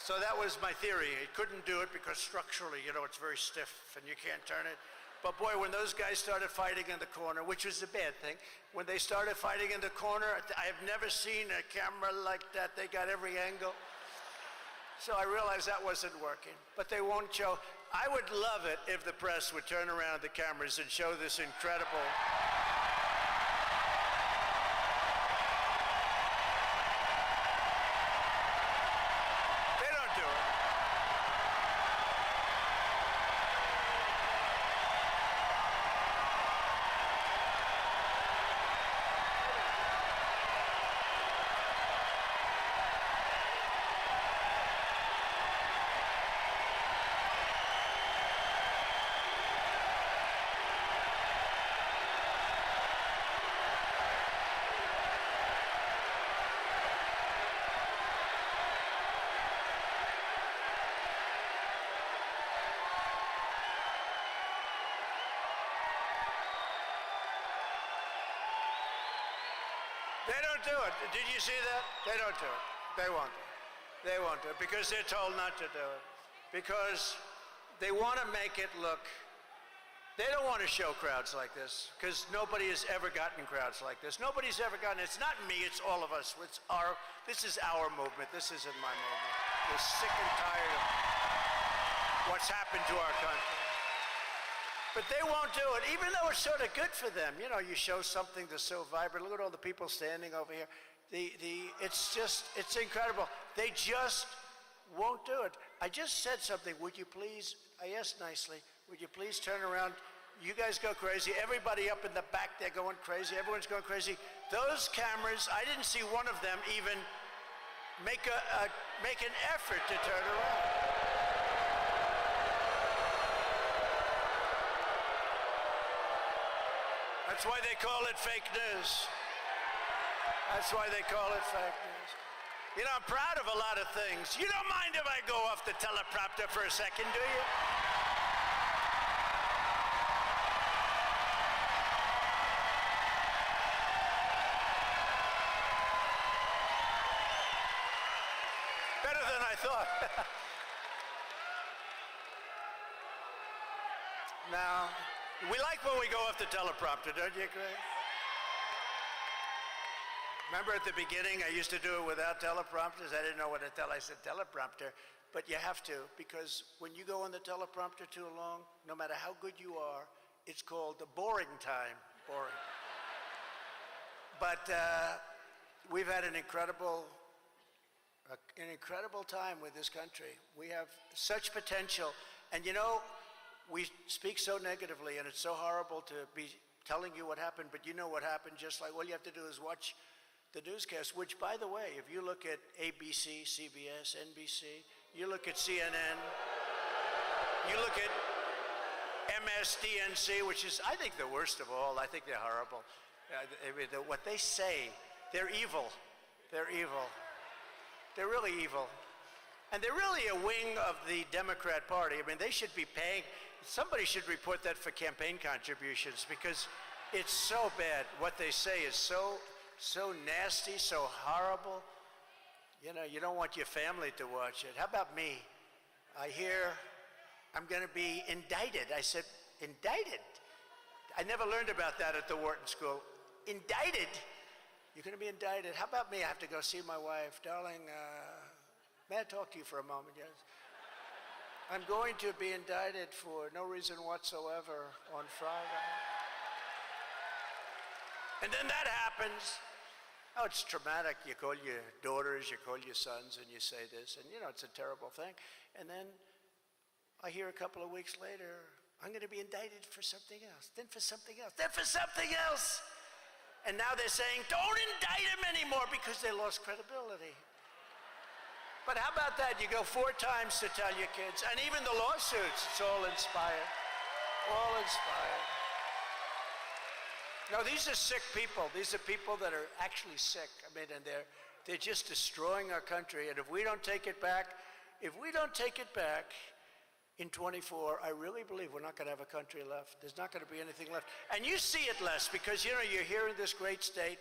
So that was my theory. It couldn't do it because structurally, you know, it's very stiff and you can't turn it. But boy, when those guys started fighting in the corner, which was a bad thing, when they started fighting in the corner, I have never seen a camera like that. They got every angle. So I realized that wasn't working. But they won't show. I would love it if the press would turn around the cameras and show this incredible. They don't do it. They don't do it. Did you see that? They don't do it. They won't do it. They won't do it because they're told not to do it. Because they want to make it look, they don't want to show crowds like this because nobody has ever gotten crowds like this. Nobody's ever gotten, it's not me, it's all of us. This is our movement. This isn't my movement. We're sick and tired of what's happened to our country. But they won't do it, even though it's sort of good for them. You know, you show something that's so vibrant. Look at all the people standing over here. It's incredible. They just won't do it. I just said something. Would you please, I asked nicely, would you please turn around? You guys go crazy. Everybody up in the back, they're going crazy. Everyone's going crazy. Those cameras, I didn't see one of them even make an effort to turn around. That's why they call it fake news. That's why they call it fake news. You know, I'm proud of a lot of things. You don't mind if I go off the teleprompter for a second, do you? Better than I thought. Now, we like when we go off the teleprompter, don't you, Craig? Remember at the beginning, I used to do it without teleprompters. I didn't know what I said teleprompter, but you have to, because when you go on the teleprompter too long, no matter how good you are, it's called the boring time. Boring. But we've had an incredible time with this country. We have such potential, and you know, we speak so negatively, and it's so horrible to be telling you what happened, but you know what happened, just like all you have to do is watch the newscast, which, by the way, if you look at ABC, CBS, NBC, you look at CNN, you look at MSDNC, which is, I think, the worst of all. I think they're horrible. What they say, they're evil. They're evil. They're really evil. And they're really a wing of the Democrat Party. I mean, they should be paying, somebody should report that for campaign contributions because it's so bad. What they say is so nasty, so horrible. You know, you don't want your family to watch it. How about me? I hear I'm going to be indicted. I said, indicted? I never learned about that at the Wharton School. Indicted? You're going to be indicted. How about me? I have to go see my wife. Darling, may I talk to you for a moment? Yes. I'm going to be indicted for no reason whatsoever on Friday. And then that happens. Oh, it's traumatic. You call your daughters, you call your sons, and you say this, and you know, it's a terrible thing. And then I hear a couple of weeks later, I'm going to be indicted for something else, then for something else, then for something else. And now they're saying, don't indict him anymore because they lost credibility. But how about that? You go 4 times to tell your kids, and even the lawsuits, it's all inspired. All inspired. No, these are sick people. These are people that are actually sick. I mean, and they're just destroying our country. And if we don't take it back, in 24, I really believe we're not going to have a country left. There's not going to be anything left. And you see it less because, you know, you're here in this great state.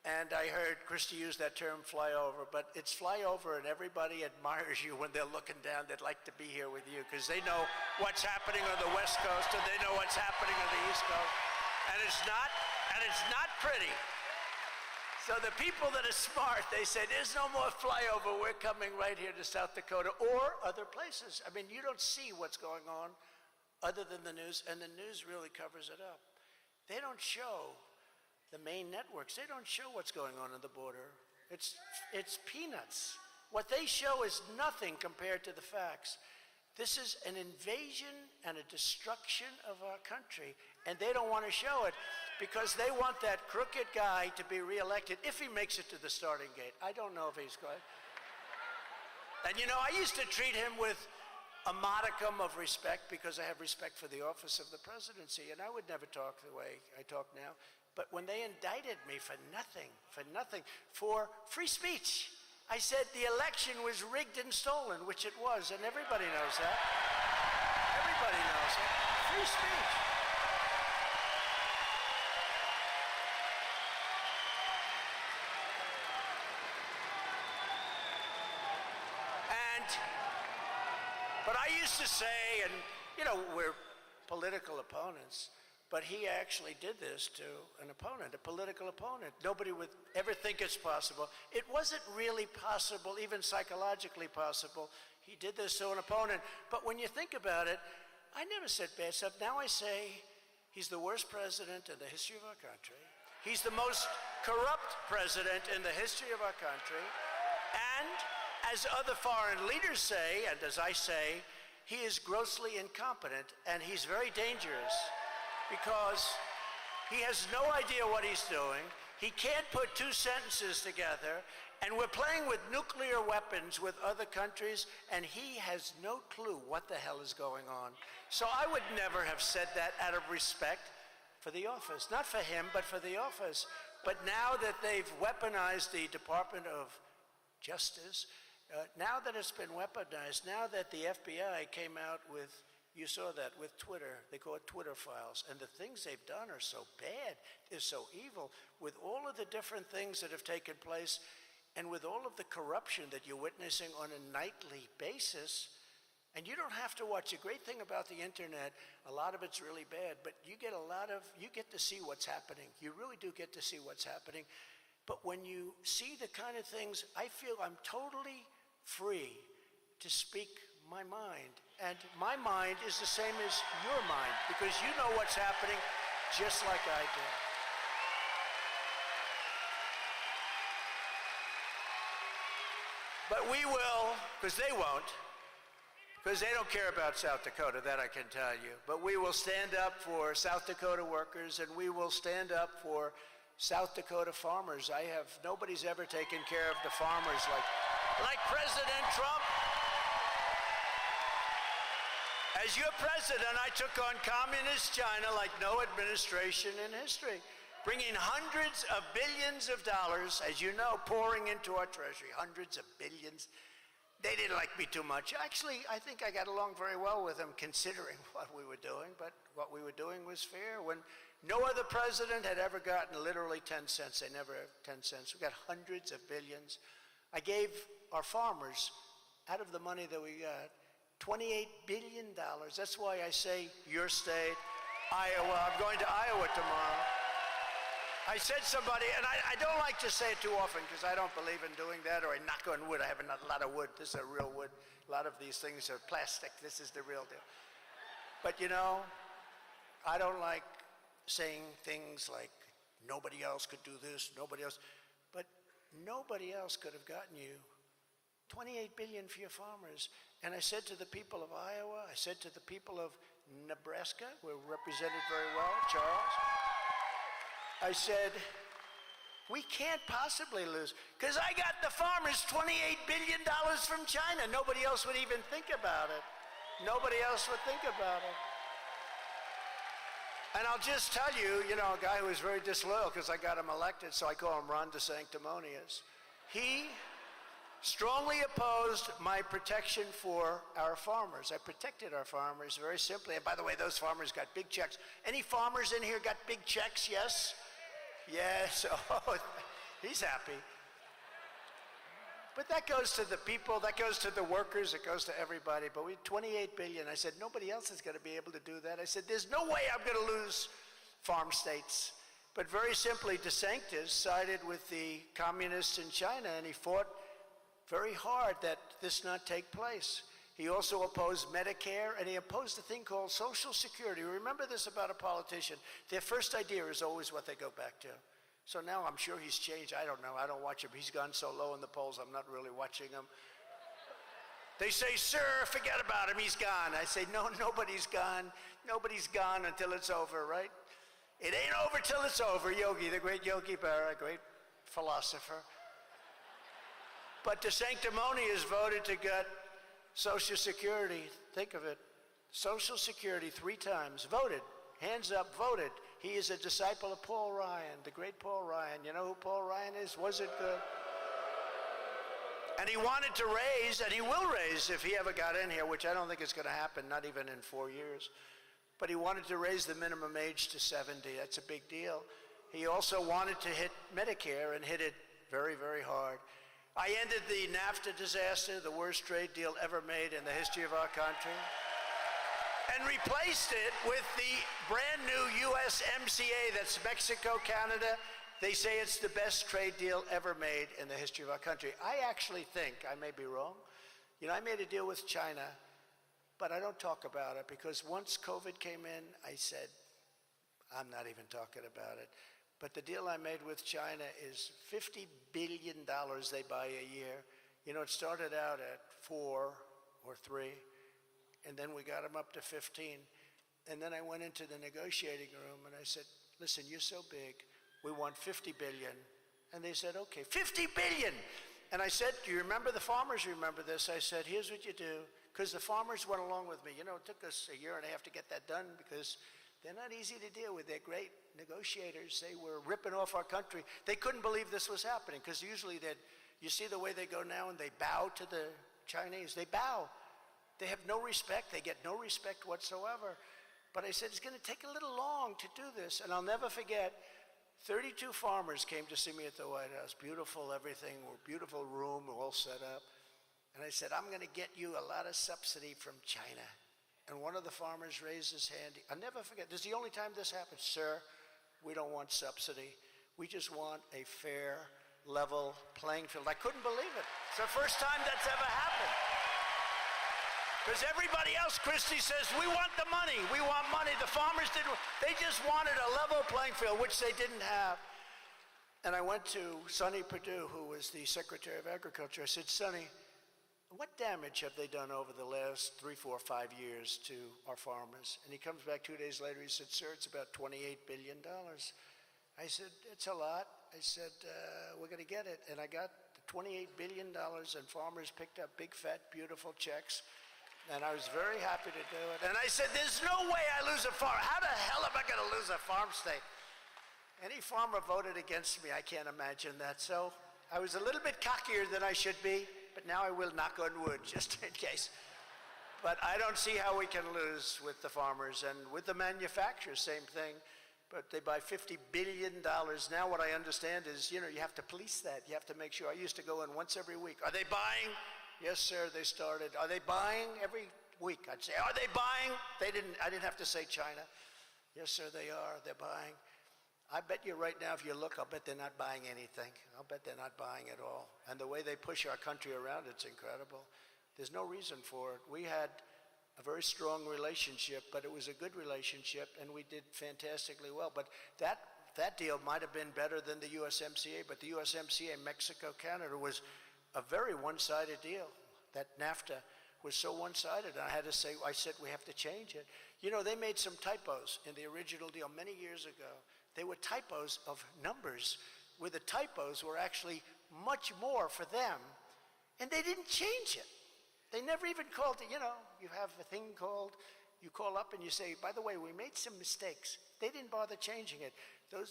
And I heard Christie use that term flyover, but it's flyover and everybody admires you when they're looking down. They'd like to be here with you because they know what's happening on the West Coast and they know what's happening on the East Coast. And it's not pretty. So the people that are smart, they say, there's no more flyover. We're coming right here to South Dakota or other places. I mean, you don't see what's going on other than the news, and the news really covers it up. They don't show the main networks. They don't show what's going on the border. It's peanuts. What they show is nothing compared to the facts. This is an invasion and a destruction of our country, and they don't want to show it because they want that crooked guy to be reelected if he makes it to the starting gate. I don't know if he's going. And you know, I used to treat him with a modicum of respect because I have respect for the office of the presidency, and I would never talk the way I talk now. But when they indicted me for nothing, for free speech, I said the election was rigged and stolen, which it was, and everybody knows that. Everybody knows it. Free speech. But I used to say, and you know, we're political opponents, but he actually did this to an opponent, a political opponent. Nobody would ever think it's possible. It wasn't really possible, even psychologically possible. He did this to an opponent. But when you think about it, I never said bad stuff. Now I say he's the worst president in the history of our country. He's the most corrupt president in the history of our country. And as other foreign leaders say, and as I say, he is grossly incompetent, and he's very dangerous because he has no idea what he's doing. He can't put two sentences together, and we're playing with nuclear weapons with other countries, and he has no clue what the hell is going on. So I would never have said that out of respect for the office. Not for him, but for the office. But now that they've weaponized the Department of Justice, now that it's been weaponized, now that the FBI came out with, you saw that with Twitter, they call it Twitter files, and the things they've done are so bad, they're so evil, with all of the different things that have taken place, and with all of the corruption that you're witnessing on a nightly basis. And you don't have to watch. The great thing about the internet, a lot of it's really bad, but you get to see what's happening. You really do get to see what's happening. But when you see the kind of things, I feel I'm totally free to speak my mind. And my mind is the same as your mind, because you know what's happening just like I do. But we will, because they won't, because they don't care about South Dakota, that I can tell you. But we will stand up for South Dakota workers, and we will stand up for South Dakota farmers. Nobody's ever taken care of the farmers like President Trump. As your president, I took on communist China like no administration in history, bringing hundreds of billions of dollars, as you know, pouring into our treasury, hundreds of billions. They didn't like me too much. Actually, I think I got along very well with them considering what we were doing, but what we were doing was fair. When no other president had ever gotten literally 10 cents, they never had 10 cents. We got hundreds of billions. I gave our farmers, out of the money that we got, $28 billion. That's why I say your state, Iowa. I'm going to Iowa tomorrow. I said somebody, and I don't like to say it too often because I don't believe in doing that, or I knock on wood. I have a lot of wood. This is a real wood. A lot of these things are plastic. This is the real deal. But you know, I don't like saying things like nobody else could do this, nobody else. But nobody else could have gotten you $28 billion for your farmers. And I said to the people of Iowa, I said to the people of Nebraska, we're represented very well, Charles. I said, we can't possibly lose, because I got the farmers $28 billion from China. Nobody else would even think about it. Nobody else would think about it. And I'll just tell you, you know, a guy who was very disloyal because I got him elected, so I call him Ron DeSanctimonious. He strongly opposed my protection for our farmers. I protected our farmers very simply. And by the way, those farmers got big checks. Any farmers in here got big checks? Yes? Yes. Oh, He's happy. But that goes to the people, that goes to the workers, it goes to everybody. But we 28 billion. I said, nobody else is going to be able to do that. I said, there's no way I'm going to lose farm states. But very simply, DeSantis sided with the communists in China, and he fought very hard that this not take place. He also opposed Medicare, and he opposed a thing called Social Security. Remember this about a politician. Their first idea is always what they go back to. So now I'm sure he's changed. I don't know. I don't watch him. He's gone so low in the polls, I'm not really watching him. They say, sir, forget about him. He's gone. I say, no, nobody's gone. Nobody's gone until it's over, right? It ain't over till it's over. Yogi, the great Yogi Berra, great philosopher. But De Sanctimonious voted to get Social Security. Think of it. Social Security 3 times. Voted. Hands up, voted. He is a disciple of Paul Ryan, the great Paul Ryan. You know who Paul Ryan is? Was it good? And he wanted to raise, and he will raise if he ever got in here, which I don't think is going to happen, not even in 4 years. But he wanted to raise the minimum age to 70. That's a big deal. He also wanted to hit Medicare and hit it very, very hard. I ended the NAFTA disaster, the worst trade deal ever made in the history of our country, and replaced it with the brand new USMCA, that's Mexico, Canada. They say it's the best trade deal ever made in the history of our country. I actually think, I may be wrong, you know, I made a deal with China, but I don't talk about it because once COVID came in, I said, I'm not even talking about it. But the deal I made with China is $50 billion they buy a year. You know, it started out at 4 or 3, and then we got them up to 15. And then I went into the negotiating room and I said, listen, you're so big, we want 50 billion. And they said, okay, 50 billion. And I said, do you remember the farmers? Remember this? I said, here's what you do. Because the farmers went along with me. You know, it took us a year and a half to get that done because they're not easy to deal with. They're great negotiators. They were ripping off our country. They couldn't believe this was happening because usually you see the way they go now and they bow to the Chinese. They bow. They have no respect. They get no respect whatsoever. But I said, it's going to take a little long to do this. And I'll never forget, 32 farmers came to see me at the White House. Beautiful everything, beautiful room, all set up. And I said, I'm going to get you a lot of subsidy from China. And one of the farmers raised his hand. I'll never forget, this is the only time this happens. Sir, we don't want subsidy. We just want a fair, level playing field. I couldn't believe it. It's the first time that's ever happened. Because everybody else, Christie says, we want the money. We want money. The farmers didn't. They just wanted a level playing field, which they didn't have. And I went to Sonny Perdue, who was the Secretary of Agriculture. I said, Sonny, what damage have they done over the last 3, 4, 5 years to our farmers? And he comes back 2 days later, he said, sir, it's about $28 billion. I said, it's a lot. I said, we're going to get it. And I got the $28 billion, and farmers picked up big, fat, beautiful checks. And I was very happy to do it. And I said, there's no way I lose a farm. How the hell am I going to lose a farm state? Any farmer voted against me. I can't imagine that. So I was a little bit cockier than I should be, but now I will knock on wood just in case. But I don't see how we can lose with the farmers. And with the manufacturers, same thing. But they buy $50 billion. Now what I understand is, you know, you have to police that. You have to make sure. I used to go in once every week. Are they buying? Yes, sir, they started. Are they buying? Every week I'd say, are they buying? I didn't have to say China. Yes, sir, they are. They're buying. I bet you right now, if you look, I'll bet they're not buying anything. I'll bet they're not buying at all. And the way they push our country around, it's incredible. There's no reason for it. We had a very strong relationship, but it was a good relationship, and we did fantastically well. But that deal might have been better than the USMCA, but the USMCA, Mexico, Canada, was a very one-sided deal. That NAFTA was so one-sided, and I said, we have to change it. You know, they made some typos in the original deal many years ago. They were typos of numbers, where the typos were actually much more for them, and they didn't change it. They never even called it, you know, you have a thing called, you call up and you say, by the way, we made some mistakes. They didn't bother changing it.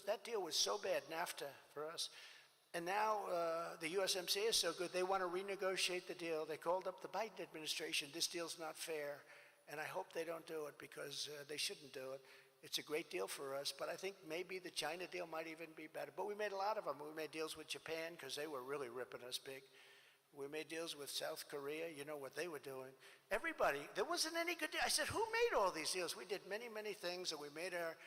That deal was so bad, NAFTA, for us. And now the USMCA is so good, they want to renegotiate the deal. They called up the Biden administration, this deal's not fair, and I hope they don't do it because they shouldn't do it. It's a great deal for us, but I think maybe the China deal might even be better. But we made a lot of them. We made deals with Japan because they were really ripping us big. We made deals with South Korea, you know what they were doing. Everybody, there wasn't any good deal. I said, who made all these deals? We did many, many things, and we made our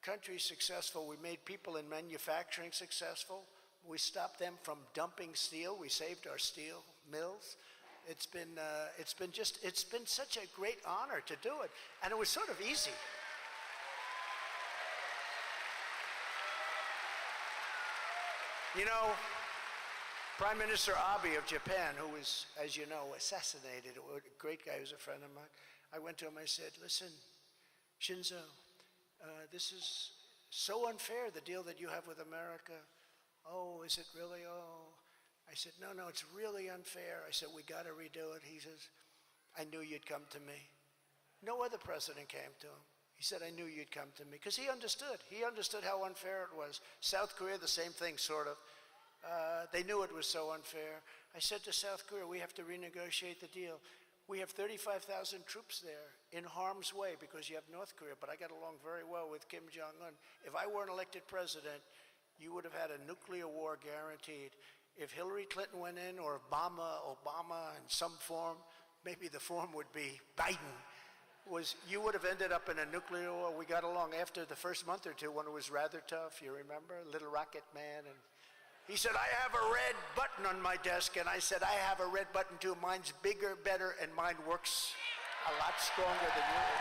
country successful. We made people in manufacturing successful. We stopped them from dumping steel. We saved our steel mills. It's been such a great honor to do it, and it was sort of easy. You know, Prime Minister Abe of Japan, who was, as you know, assassinated, a great guy, he was a friend of mine. I went to him, I said, listen, Shinzo, this is so unfair, the deal that you have with America. Oh, is it really? Oh. I said, no, it's really unfair. I said, we got to redo it. He says, I knew you'd come to me. No other president came to him. He said, I knew you'd come to me, because he understood. He understood how unfair it was. South Korea, the same thing, sort of. They knew it was so unfair. I said to South Korea, we have to renegotiate the deal. We have 35,000 troops there in harm's way because you have North Korea, but I got along very well with Kim Jong-un. If I weren't elected president, you would have had a nuclear war guaranteed. If Hillary Clinton went in, or Obama in some form, maybe the form would be Biden, you would have ended up in a nuclear war. We got along after the first month or two when it was rather tough, you remember? Little Rocket Man. And he said, I have a red button on my desk. And I said, I have a red button too. Mine's bigger, better, and mine works a lot stronger than yours.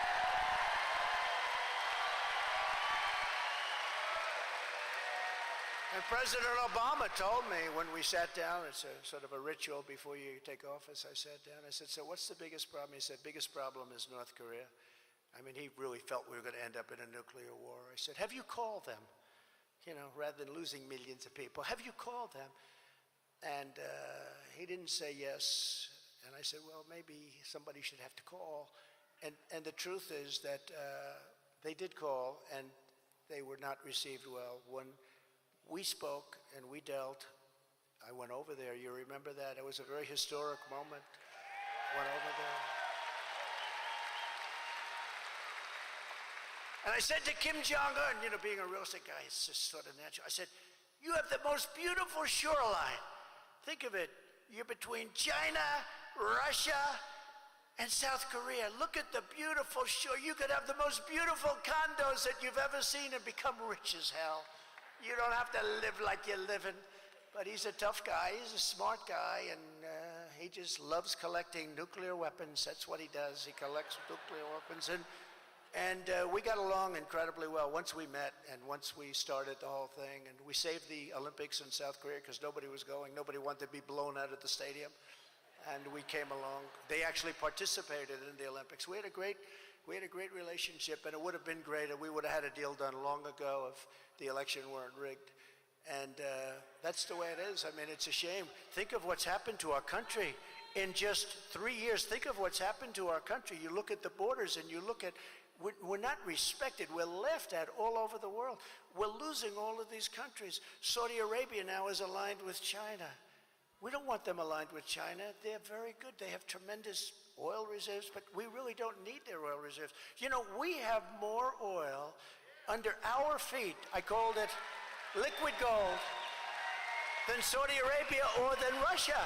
And President Obama told me when we sat down, it's a sort of a ritual before you take office, I sat down, I said, so what's the biggest problem? He said, biggest problem is North Korea. I mean, he really felt we were going to end up in a nuclear war. I said, have you called them? You know, rather than losing millions of people, have you called them? And he didn't say yes. And I said, well, maybe somebody should have to call. And the truth is that they did call, and they were not received well. When we spoke and we dealt, I went over there. You remember that? It was a very historic moment. Went over there. And I said to Kim Jong-un, you know, being a real estate guy, it's just sort of natural. I said, you have the most beautiful shoreline. Think of it. You're between China, Russia, and South Korea. Look at the beautiful shore. You could have the most beautiful condos that you've ever seen and become rich as hell. You don't have to live like you're living. But he's a tough guy. He's a smart guy, and he just loves collecting nuclear weapons. That's what he does. He collects nuclear weapons. And we got along incredibly well once we met and once we started the whole thing. And we saved the Olympics in South Korea because nobody was going. Nobody wanted to be blown out of the stadium. And we came along. They actually participated in the Olympics. We had a great relationship, and it would have been great if we would have had a deal done long ago if the election weren't rigged. And that's the way it is. I mean, it's a shame. Think of what's happened to our country in just 3 years. Think of what's happened to our country. You look at the borders and you look at, we're not respected. We're laughed at all over the world. We're losing all of these countries. Saudi Arabia now is aligned with China. We don't want them aligned with China. They're very good. They have tremendous oil reserves, but we really don't need their oil reserves. You know, we have more oil under our feet, I called it liquid gold, than Saudi Arabia or than Russia.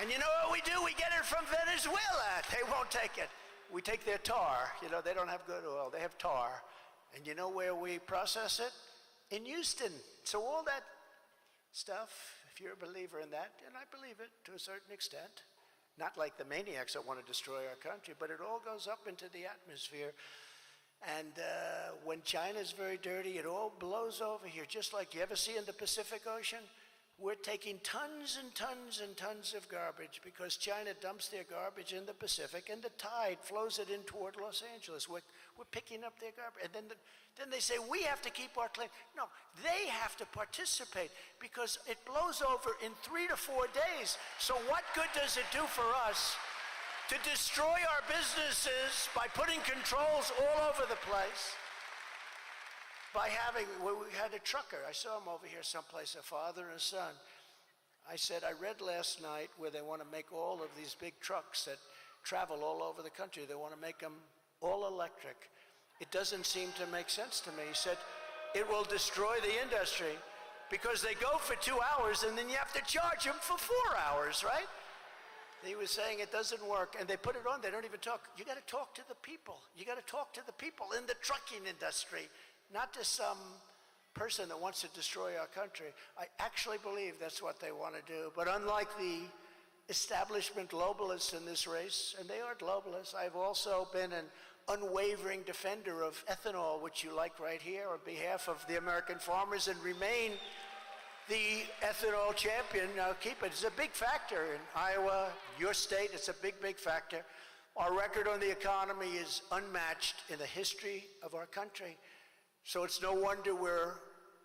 And you know what we do? We get it from Venezuela. They won't take it. We take their tar. You know, they don't have good oil. They have tar. And you know where we process it? In Houston. So all that stuff, if you're a believer in that, and I believe it to a certain extent, not like the maniacs that want to destroy our country, but it all goes up into the atmosphere. And when China's very dirty, it all blows over here, just like you ever see in the Pacific Ocean. We're taking tons and tons and tons of garbage because China dumps their garbage in the Pacific, and the tide flows it in toward Los Angeles. We're picking up their garbage. And then they say, we have to keep our claim. No, they have to participate because it blows over in 3 to 4 days. So what good does it do for us to destroy our businesses by putting controls all over the place? By having, we had a trucker, I saw him over here someplace, a father and a son. I said, I read last night where they want to make all of these big trucks that travel all over the country. They want to make them all electric. It doesn't seem to make sense to me. He said, it will destroy the industry because they go for 2 hours and then you have to charge them for 4 hours, right? He was saying it doesn't work, and they put it on, they don't even talk. You gotta talk to the people. You gotta talk to the people in the trucking industry, not to some person that wants to destroy our country. I actually believe that's what they want to do. But unlike the establishment globalists in this race, and they are globalists, I've also been an unwavering defender of ethanol, which you like right here, on behalf of the American farmers, and remain the ethanol champion. Now keep it. It's a big factor in Iowa, your state. It's a big, big factor. Our record on the economy is unmatched in the history of our country. So it's no wonder we're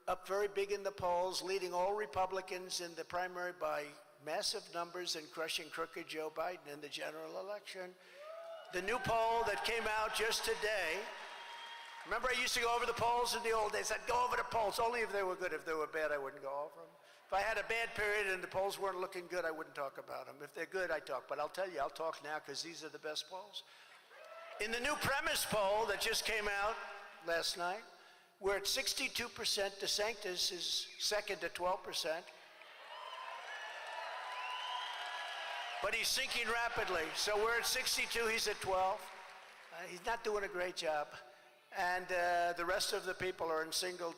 up very big in the polls, leading all Republicans in the primary by massive numbers and crushing crooked Joe Biden in the general election. The new poll that came out just today, remember I used to go over the polls in the old days. I'd go over the polls only if they were good. If they were bad, I wouldn't go over them. If I had a bad period and the polls weren't looking good, I wouldn't talk about them. If they're good, I talk. But I'll tell you, I'll talk now because these are the best polls. In the new premise poll that just came out last night, we're at 62%. DeSantis is second at 12%. But he's sinking rapidly. So we're at 62, he's at 12. He's not doing a great job. And the rest of the people are in single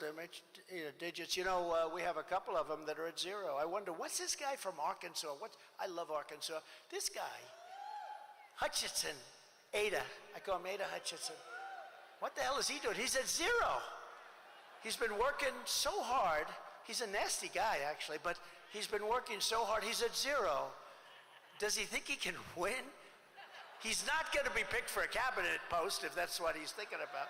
digits. You know, we have a couple of them that are at 0. I wonder, what's this guy from Arkansas? I love Arkansas. This guy, Hutchinson, Ada. I call him Ada Hutchinson. What the hell is he doing? He's at 0. He's been working so hard. He's a nasty guy, actually, but he's been working so hard. He's at 0. Does he think he can win? He's not going to be picked for a cabinet post if that's what he's thinking about.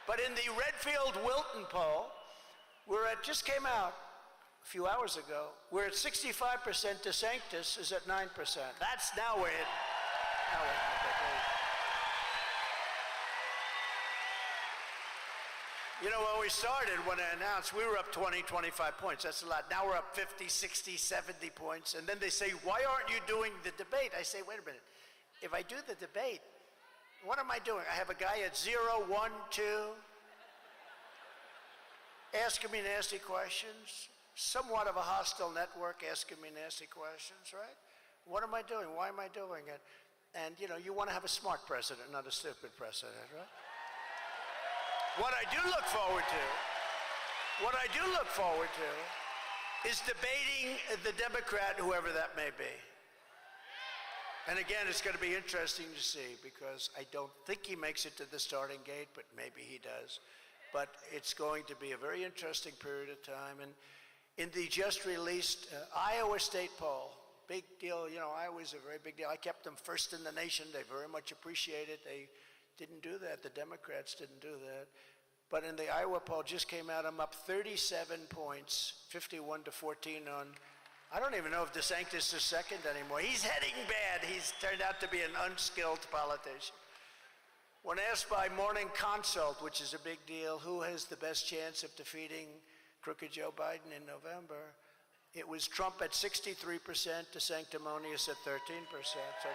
But in the Redfield-Wilton poll, just came out a few hours ago, we're at 65%. DeSantis is at 9%. That's now we're in. Now we're in the big league. You know, when we started, when I announced, we were up 20, 25 points. That's a lot. Now we're up 50, 60, 70 points. And then they say, why aren't you doing the debate? I say, wait a minute. If I do the debate, what am I doing? I have a guy at 0, 1, 2, asking me nasty questions, somewhat of a hostile network asking me nasty questions, right? What am I doing? Why am I doing it? And, you know, you want to have a smart president, not a stupid president, right? What I do look forward to is debating the Democrat, whoever that may be. And again, it's going to be interesting to see because I don't think he makes it to the starting gate, but maybe he does. But it's going to be a very interesting period of time. And in the just released Iowa State poll, big deal, you know, Iowa's a very big deal. I kept them first in the nation. They very much appreciate it. They didn't do that. The Democrats didn't do that. But in the Iowa poll just came out, I'm up 37 points, 51 to 14 on, I don't even know if DeSantis is second anymore. He's heading bad. He's turned out to be an unskilled politician. When asked by Morning Consult, which is a big deal, who has the best chance of defeating crooked Joe Biden in November, it was Trump at 63%, DeSanctimonious at 13%, so that's good.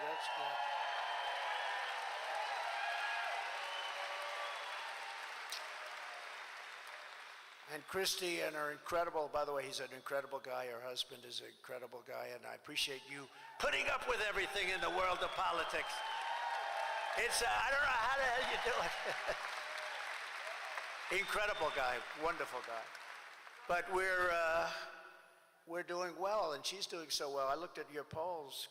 And Christie and her incredible, by the way, he's an incredible guy. Her husband is an incredible guy, and I appreciate you putting up with everything in the world of politics. It's, I don't know how the hell you do it. Incredible guy, wonderful guy. But we're doing well, and she's doing so well. I looked at your polls.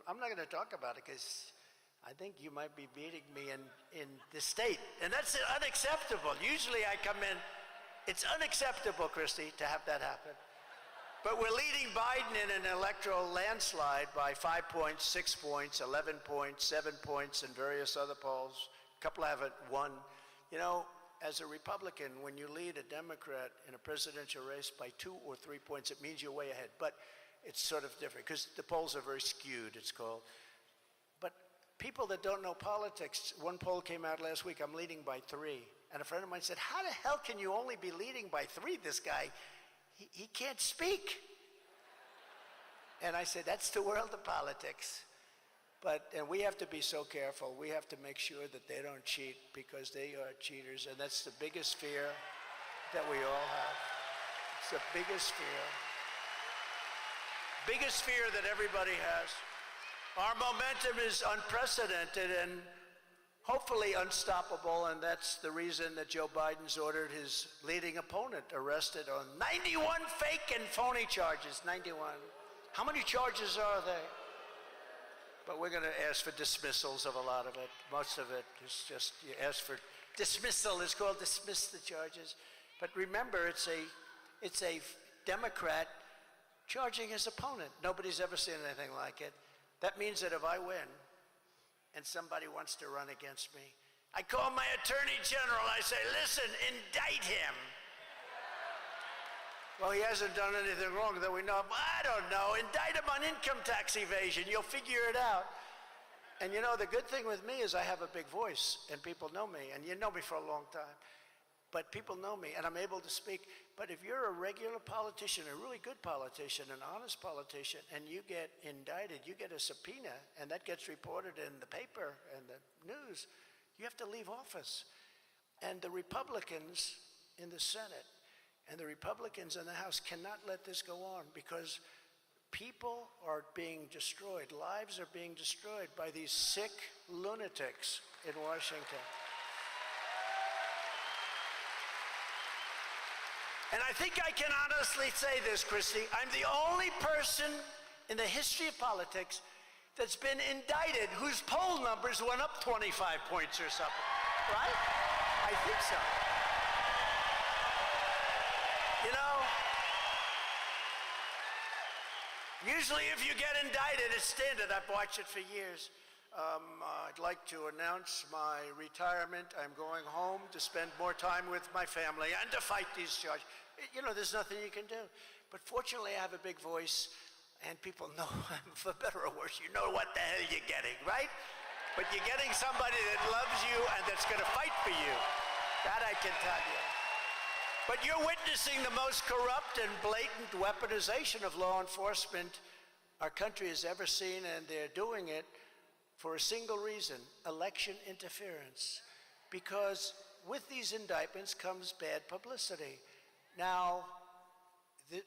I'm not going to talk about it because I think you might be beating me in the state, and that's unacceptable. Usually I come in. It's unacceptable, Christie, to have that happen. But we're leading Biden in an electoral landslide by 5 points, 6 points, 11 points, 7 points, and various other polls. A couple haven't won. You know, as a Republican, when you lead a Democrat in a presidential race by 2 or 3 points, it means you're way ahead. But it's sort of different because the polls are very skewed, it's called. But people that don't know politics, one poll came out last week, I'm leading by 3. And a friend of mine said, how the hell can you only be leading by 3? This guy, he can't speak. And I said, that's the world of politics. And we have to be so careful. We have to make sure that they don't cheat because they are cheaters, and that's the biggest fear that we all have. It's the biggest fear. Biggest fear that everybody has. Our momentum is unprecedented and hopefully unstoppable, and that's the reason that Joe Biden's ordered his leading opponent arrested on 91 fake and phony charges. 91. How many charges are they? But we're going to ask for dismissals of a lot of it. Most of it is just, you ask for dismissal. It's called dismiss the charges. But remember, it's a Democrat charging his opponent. Nobody's ever seen anything like it. That means that if I win and somebody wants to run against me, I call my attorney general. I say, listen, indict him. Well, he hasn't done anything wrong that we know of. I don't know. Indict him on income tax evasion. You'll figure it out. And you know, the good thing with me is I have a big voice, and people know me, and you know me for a long time. But people know me, and I'm able to speak. But if you're a regular politician, a really good politician, an honest politician, and you get indicted, you get a subpoena, and that gets reported in the paper and the news, you have to leave office. And the Republicans in the Senate and the Republicans in the House cannot let this go on, because people are being destroyed. Lives are being destroyed by these sick lunatics in Washington. And I think I can honestly say this, Christy. I'm the only person in the history of politics that's been indicted whose poll numbers went up 25 points or something, right? I think so. You know, usually if you get indicted, it's standard. I've watched it for years. I'd like to announce my retirement. I'm going home to spend more time with my family and to fight these charges. You know, there's nothing you can do. But fortunately, I have a big voice, and people know, for better or worse, you know what the hell you're getting, right? But you're getting somebody that loves you and that's going to fight for you. That I can tell you. But you're witnessing the most corrupt and blatant weaponization of law enforcement our country has ever seen, and they're doing it for a single reason: election interference. Because with these indictments comes bad publicity. Now,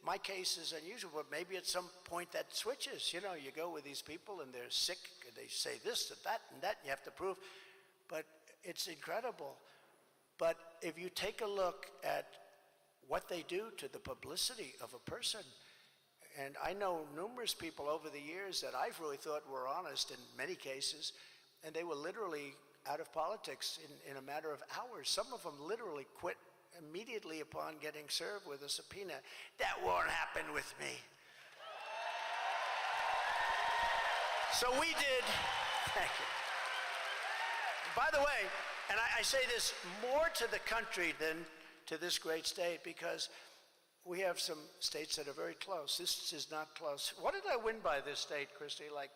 my case is unusual, but maybe at some point that switches. You know, you go with these people and they're sick, and they say this and that, and you have to prove. But it's incredible. But if you take a look at what they do to the publicity of a person, and I know numerous people over the years that I've really thought were honest in many cases, and they were literally out of politics in a matter of hours. Some of them literally quit immediately upon getting served with a subpoena. That won't happen with me. So we did. Thank you. By the way, and I say this more to the country than to this great state, because we have some states that are very close. This is not close. What did I win by this state, Christy? Like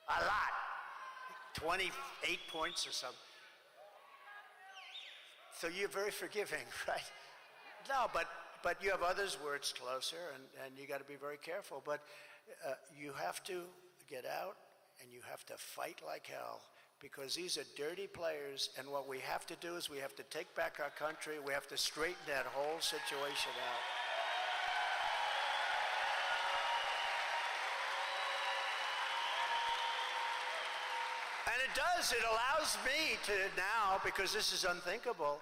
a lot. 28 points or something. So you're very forgiving, right? No, but you have others where it's closer, and you got to be very careful. But you have to get out, and you have to fight like hell, because these are dirty players, and what we have to do is we have to take back our country. We have to straighten that whole situation out. And it does. It allows me to now, because this is unthinkable,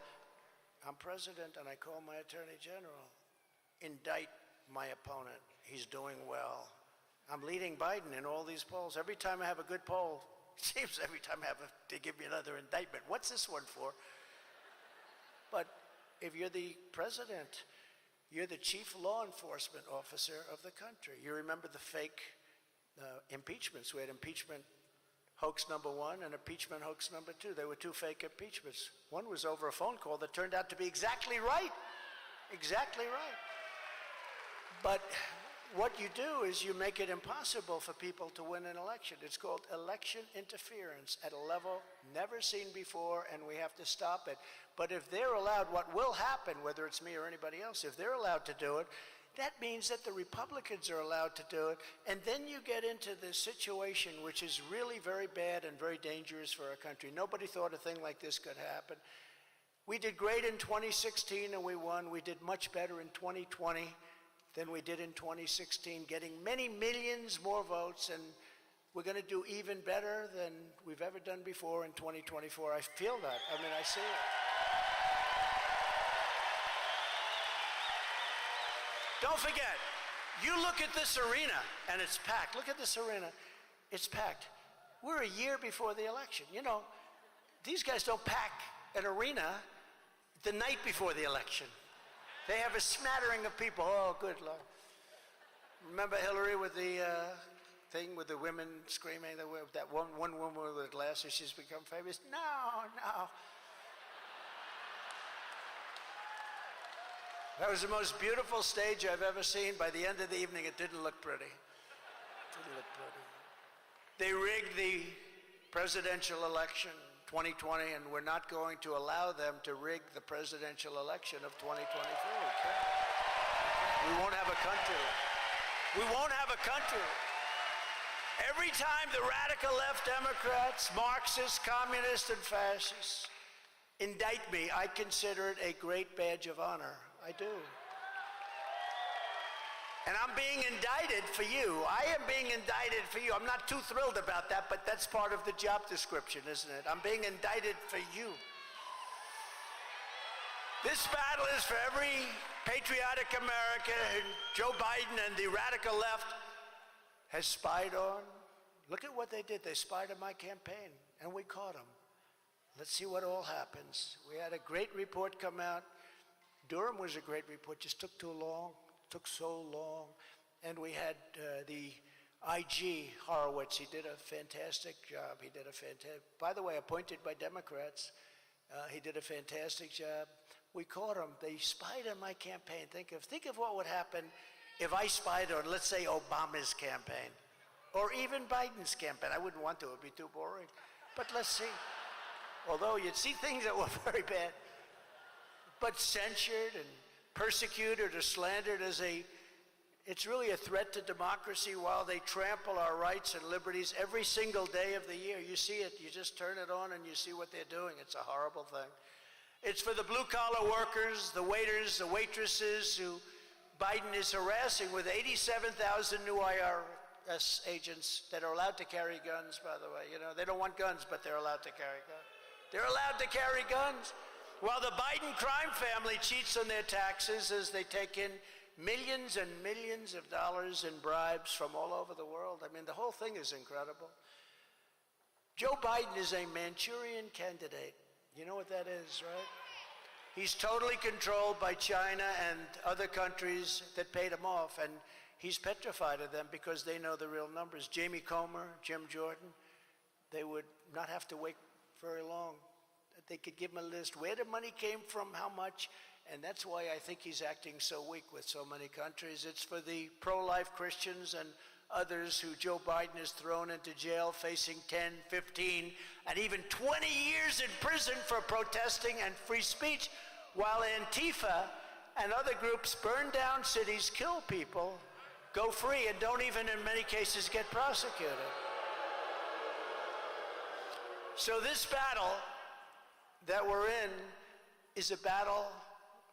I'm president and I call my attorney general, indict my opponent. He's doing well. I'm leading Biden in all these polls. Every time I have a good poll, it seems every time I have they give me another indictment. What's this one for? But if you're the president, you're the chief law enforcement officer of the country. You remember the fake impeachments. We had impeachment hoax number 1 and impeachment hoax number 2. There were 2 fake impeachments. One was over a phone call that turned out to be exactly right. Exactly right. But what you do is you make it impossible for people to win an election. It's called election interference at a level never seen before, and we have to stop it. But if they're allowed, what will happen, whether it's me or anybody else, if they're allowed to do it, That means that the Republicans are allowed to do it. And then you get into this situation which is really very bad and very dangerous for our country. Nobody thought a thing like this could happen. We did great in 2016 and we won. We did much better in 2020 than we did in 2016, getting many millions more votes, and we're going to do even better than we've ever done before in 2024. I feel that. I mean, I see it. Don't forget, you look at this arena, and it's packed. Look at this arena. It's packed. We're a year before the election. You know, these guys don't pack an arena the night before the election. They have a smattering of people. Oh, good Lord. Remember Hillary with the thing with the women screaming? That one woman with the glasses, she's become famous? No. That was the most beautiful stage I've ever seen. By the end of the evening, it didn't look pretty. They rigged the presidential election 2020, and we're not going to allow them to rig the presidential election of 2024. We won't have a country. We won't have a country. Every time the radical left Democrats, Marxists, communists, and fascists indict me, I consider it a great badge of honor. I do. And I'm being indicted for you. I am being indicted for you. I'm not too thrilled about that, but that's part of the job description, isn't it? I'm being indicted for you. This battle is for every patriotic American Joe Biden and the radical left has spied on. Look at what they did. They spied on my campaign, and we caught them. Let's see what all happens. We had a great report come out. Durham was a great report, just took too long. Took so long. And we had the IG, Horowitz. He did a fantastic job. By the way, appointed by Democrats. He did a fantastic job. We caught him. They spied on my campaign. Think of what would happen if I spied on, let's say, Obama's campaign. Or even Biden's campaign. I wouldn't want to. It would be too boring. But let's see. Although you'd see things that were very bad. But censured and persecuted or slandered it's really a threat to democracy while they trample our rights and liberties every single day of the year. You see it, you just turn it on and you see what they're doing. It's a horrible thing. It's for the blue-collar workers, the waiters, the waitresses who Biden is harassing with 87,000 new IRS agents that are allowed to carry guns, by the way. You know, they don't want guns, but they're allowed to carry guns. They're allowed to carry guns. While the Biden crime family cheats on their taxes as they take in millions and millions of dollars in bribes from all over the world. I mean, the whole thing is incredible. Joe Biden is a Manchurian candidate. You know what that is, right? He's totally controlled by China and other countries that paid him off, and he's petrified of them because they know the real numbers. Jamie Comer, Jim Jordan, they would not have to wait very long. They could give him a list where the money came from, how much, and that's why I think he's acting so weak with so many countries. It's for the pro-life Christians and others who Joe Biden has thrown into jail, facing 10, 15, and even 20 years in prison for protesting and free speech, while Antifa and other groups burn down cities, kill people, go free, and don't even in many cases get prosecuted. So this battle that we're in is a battle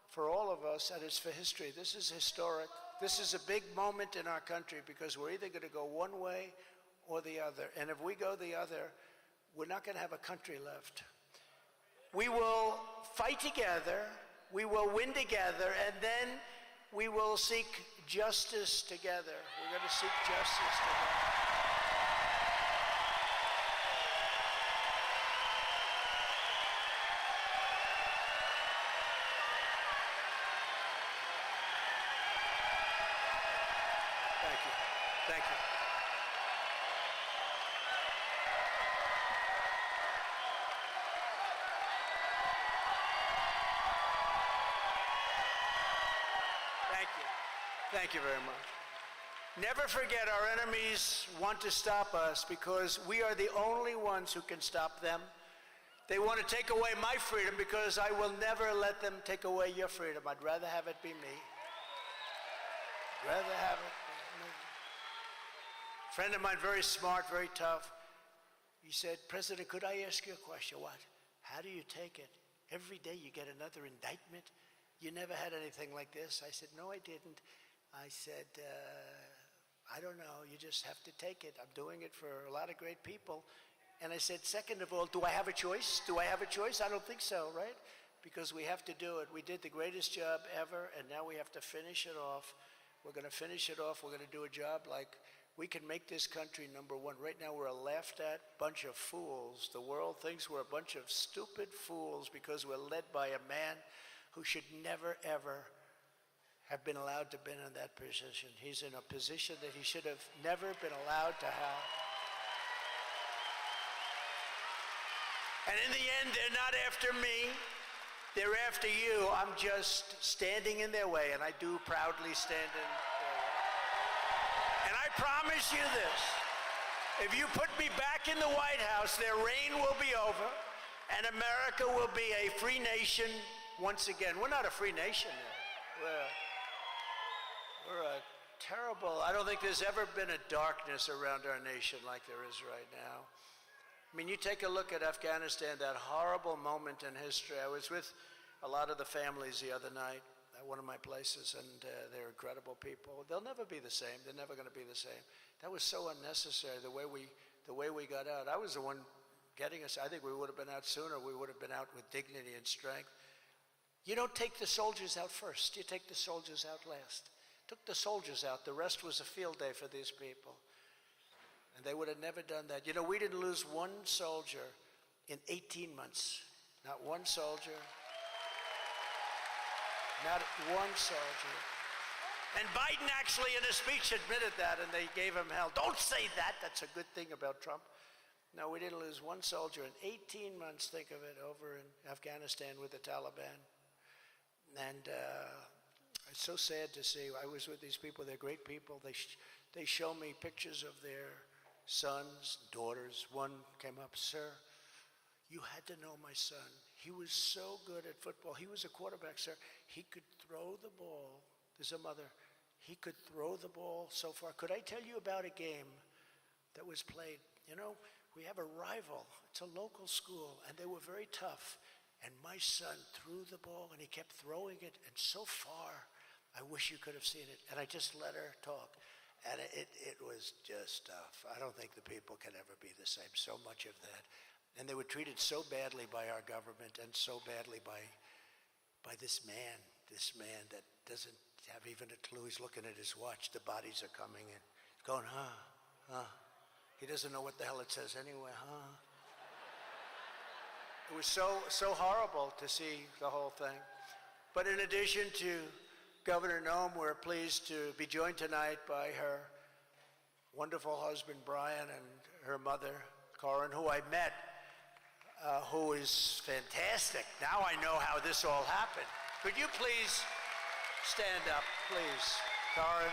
for all of us, and it's for history. This is historic. This is a big moment in our country because we're either going to go one way or the other. And if we go the other, we're not going to have a country left. We will fight together, we will win together, and then we will seek justice together. We're going to seek justice together. Thank you. Thank you very much. Never forget, our enemies want to stop us because we are the only ones who can stop them. They want to take away my freedom because I will never let them take away your freedom. I'd rather have it be me. Rather have it. Friend of mine, very smart, very tough. He said, President, could I ask you a question? What? How do you take it? Every day you get another indictment? You never had anything like this? I said, no, I didn't. I said, I don't know. You just have to take it. I'm doing it for a lot of great people. And I said, second of all, do I have a choice? Do I have a choice? I don't think so, right? Because we have to do it. We did the greatest job ever, and now we have to finish it off. We're going to finish it off. We're going to do a job like we can make this country number one. Right now, we're a laughed-at bunch of fools. The world thinks we're a bunch of stupid fools because we're led by a man who should never, ever have been allowed to be in that position. He's in a position that he should have never been allowed to have. And in the end, they're not after me. They're after you. I'm just standing in their way, and I do proudly stand in their way. And I promise you this, if you put me back in the White House, their reign will be over, and America will be a free nation once again. We're not a free nation yet. We're a terrible, I don't think there's ever been a darkness around our nation like there is right now. I mean, you take a look at Afghanistan, that horrible moment in history. I was with a lot of the families the other night at one of my places, and they're incredible people. They'll never be the same. They're never going to be the same. That was so unnecessary, the way we got out. I was the one getting us. I think we would have been out sooner. We would have been out with dignity and strength. You don't take the soldiers out first. You take the soldiers out last. Took the soldiers out. The rest was a field day for these people. And they would have never done that. You know, we didn't lose one soldier in 18 months. Not one soldier. Not one soldier. And Biden actually in a speech admitted that, and they gave him hell. Don't say that. That's a good thing about Trump. No, we didn't lose one soldier in 18 months, think of it, over in Afghanistan with the Taliban. And it's so sad to see. I was with these people. They're great people. They show me pictures of their sons, daughters. One came up, sir, you had to know my son. He was so good at football. He was a quarterback, sir. He could throw the ball. There's a mother. He could throw the ball so far. Could I tell you about a game that was played? You know, we have a rival. It's a local school, and they were very tough. And my son threw the ball, and he kept throwing it, and so far, I wish you could have seen it. And I just let her talk. And it was just tough. I don't think the people can ever be the same. So much of that. And they were treated so badly by our government and so badly by this man that doesn't have even a clue. He's looking at his watch. The bodies are coming in. He's going, He doesn't know what the hell it says anyway, It was so horrible to see the whole thing. But in addition to Governor Noem, we're pleased to be joined tonight by her wonderful husband, Brian, and her mother, Corin, who I met, who is fantastic. Now I know how this all happened. Could you please stand up, please? Corin,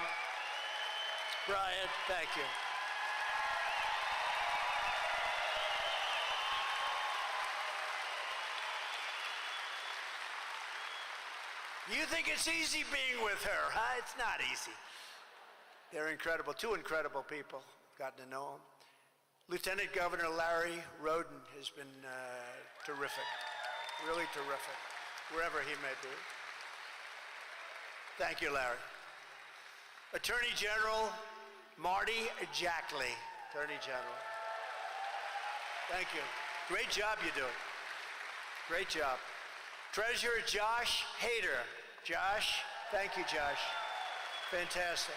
Brian, thank you. You think it's easy being with her, huh? It's not easy. They're incredible, two incredible people. Gotten to know them. Lieutenant Governor Larry Roden has been terrific, really terrific, wherever he may be. Thank you, Larry. Attorney General Marty Jackley, Attorney General. Thank you. Great job you're doing. Great job. Treasurer Josh Hader. Josh, thank you, Josh. Fantastic.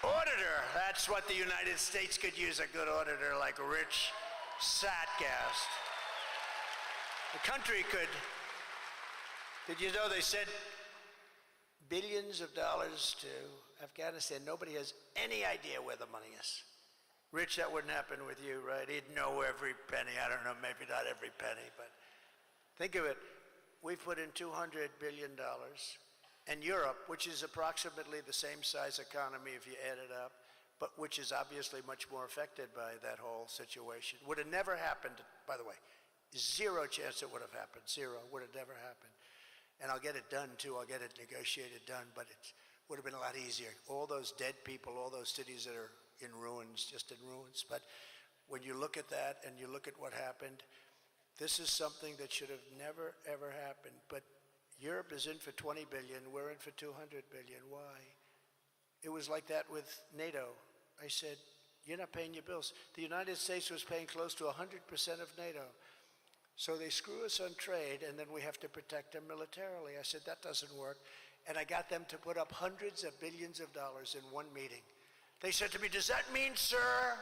Auditor, that's what the United States could use, a good auditor like Rich Satgast. The country could, did you know they sent billions of dollars to Afghanistan? Nobody has any idea where the money is. Rich, that wouldn't happen with you, right? He'd know every penny. I don't know, maybe not every penny, but think of it. We've put in $200 billion. And Europe, which is approximately the same size economy if you add it up, but which is obviously much more affected by that whole situation, would have never happened, by the way. Zero chance it would have happened. Zero. Would have never happened. And I'll get it done, too. I'll get it negotiated done. But would have been a lot easier. All those dead people, all those cities that are in ruins, just in ruins. But when you look at that and you look at what happened, this is something that should have never, ever happened. But Europe is in for 20 billion, we're in for 200 billion. Why? It was like that with NATO. I said, you're not paying your bills. The United States was paying close to 100% of NATO. So they screw us on trade, and then we have to protect them militarily. I said, that doesn't work. And I got them to put up hundreds of billions of dollars in one meeting. They said to me, does that mean, sir,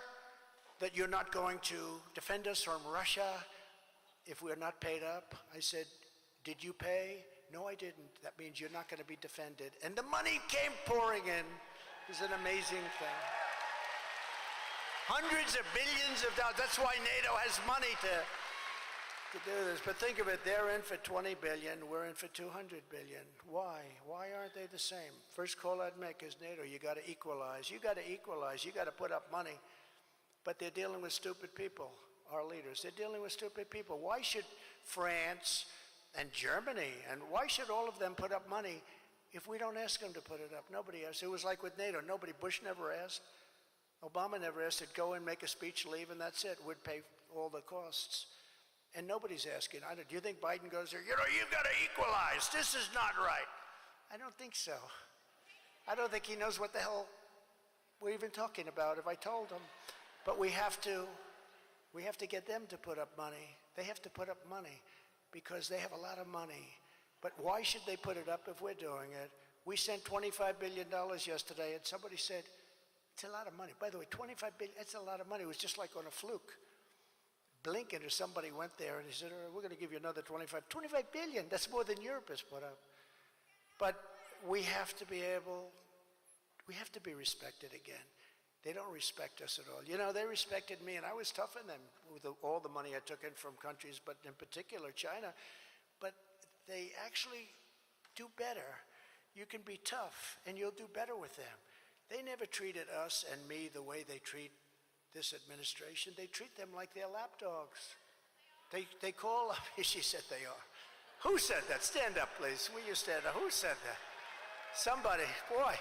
that you're not going to defend us from Russia if we're not paid up? I said, did you pay? No, I didn't. That means you're not going to be defended. And the money came pouring in. It was an amazing thing. Hundreds of billions of dollars. That's why NATO has money to do this. But think of it, they're in for 20 billion, we're in for 200 billion. Why? Why aren't they the same? First call I'd make is NATO, you got to equalize. You got to equalize, you got to put up money. But they're dealing with stupid people, our leaders. They're dealing with stupid people. Why should France and Germany, and why should all of them put up money if we don't ask them to put it up? Nobody asked. It was like with NATO. Nobody, Bush never asked. Obama never asked. He'd go in, make a speech, leave, and that's it. We'd pay all the costs. And nobody's asking. Do you think Biden goes there, you've got to equalize. This is not right. I don't think so. I don't think he knows what the hell we're even talking about if I told him. But we have to get them to put up money. They have to put up money because they have a lot of money. But why should they put it up if we're doing it? We sent $25 billion yesterday, and somebody said, it's a lot of money. By the way, $25 billion, that's a lot of money. It was just like on a fluke. Blinken or somebody went there and he said, we're going to give you another 25 billion. That's more than Europe has put up. But we have to be respected again. They don't respect us at all. You know, they respected me, and I was tough on them with all the money I took in from countries, but in particular China. But they actually do better. You can be tough, and you'll do better with them. They never treated us and me the way they treat this administration. They treat them like they're lapdogs. They call up, she said they are. Who said that? Stand up, please. Will you stand up? Who said that? Somebody, boy.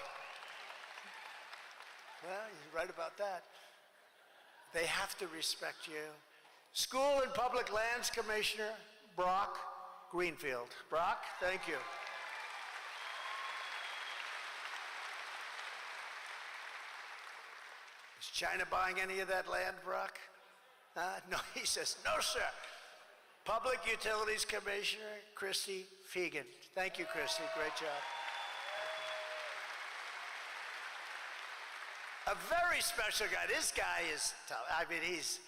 Well, you're right about that. They have to respect you. School and Public Lands Commissioner, Brock Greenfield. Brock, thank you. Is China buying any of that land, Brock? No, he says, no, sir. Public Utilities Commissioner, Christy Fegan. Thank you, Christy. Great job. A very special guy. This guy is tough. I mean, he's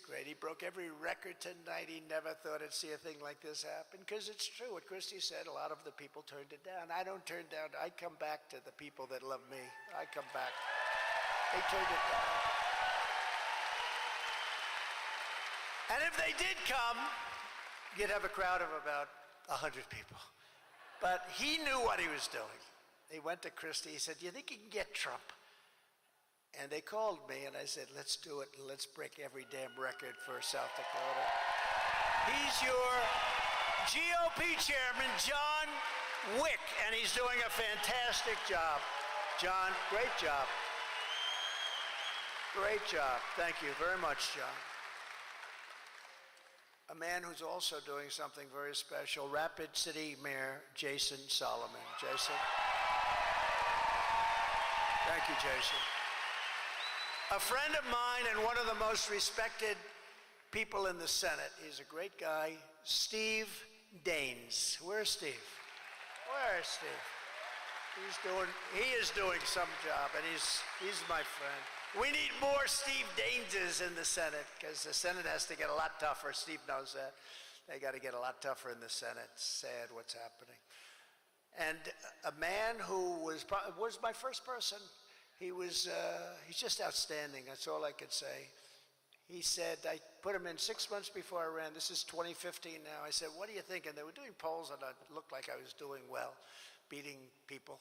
great. He broke every record tonight. He never thought he'd see a thing like this happen, because it's true. What Christy said, a lot of the people turned it down. I don't turn down. I come back to the people that love me. I come back. They turned it down. And if they did come, you'd have a crowd of about 100 people. But he knew what he was doing. He went to Christie. He said, do you think you can get Trump? And they called me, and I said, let's do it, and let's break every damn record for South Dakota. He's your GOP chairman, John Wick, and he's doing a fantastic job. John, great job. Great job. Thank you very much, John. A man who's also doing something very special, Rapid City Mayor Jason Solomon. Jason. Thank you, Jason. A friend of mine and one of the most respected people in the Senate. He's a great guy, Steve Daines. Where's Steve? Where's Steve? He is doing some job, and he's my friend. We need more Steve Daineses in the Senate, because the Senate has to get a lot tougher. Steve knows that. They got to get a lot tougher in the Senate. It's sad what's happening. And a man who was my first person. He's just outstanding. That's all I could say. He said, I put him in 6 months before I ran. This is 2015 now. I said, what do you think? And they were doing polls, and it looked like I was doing well, beating people.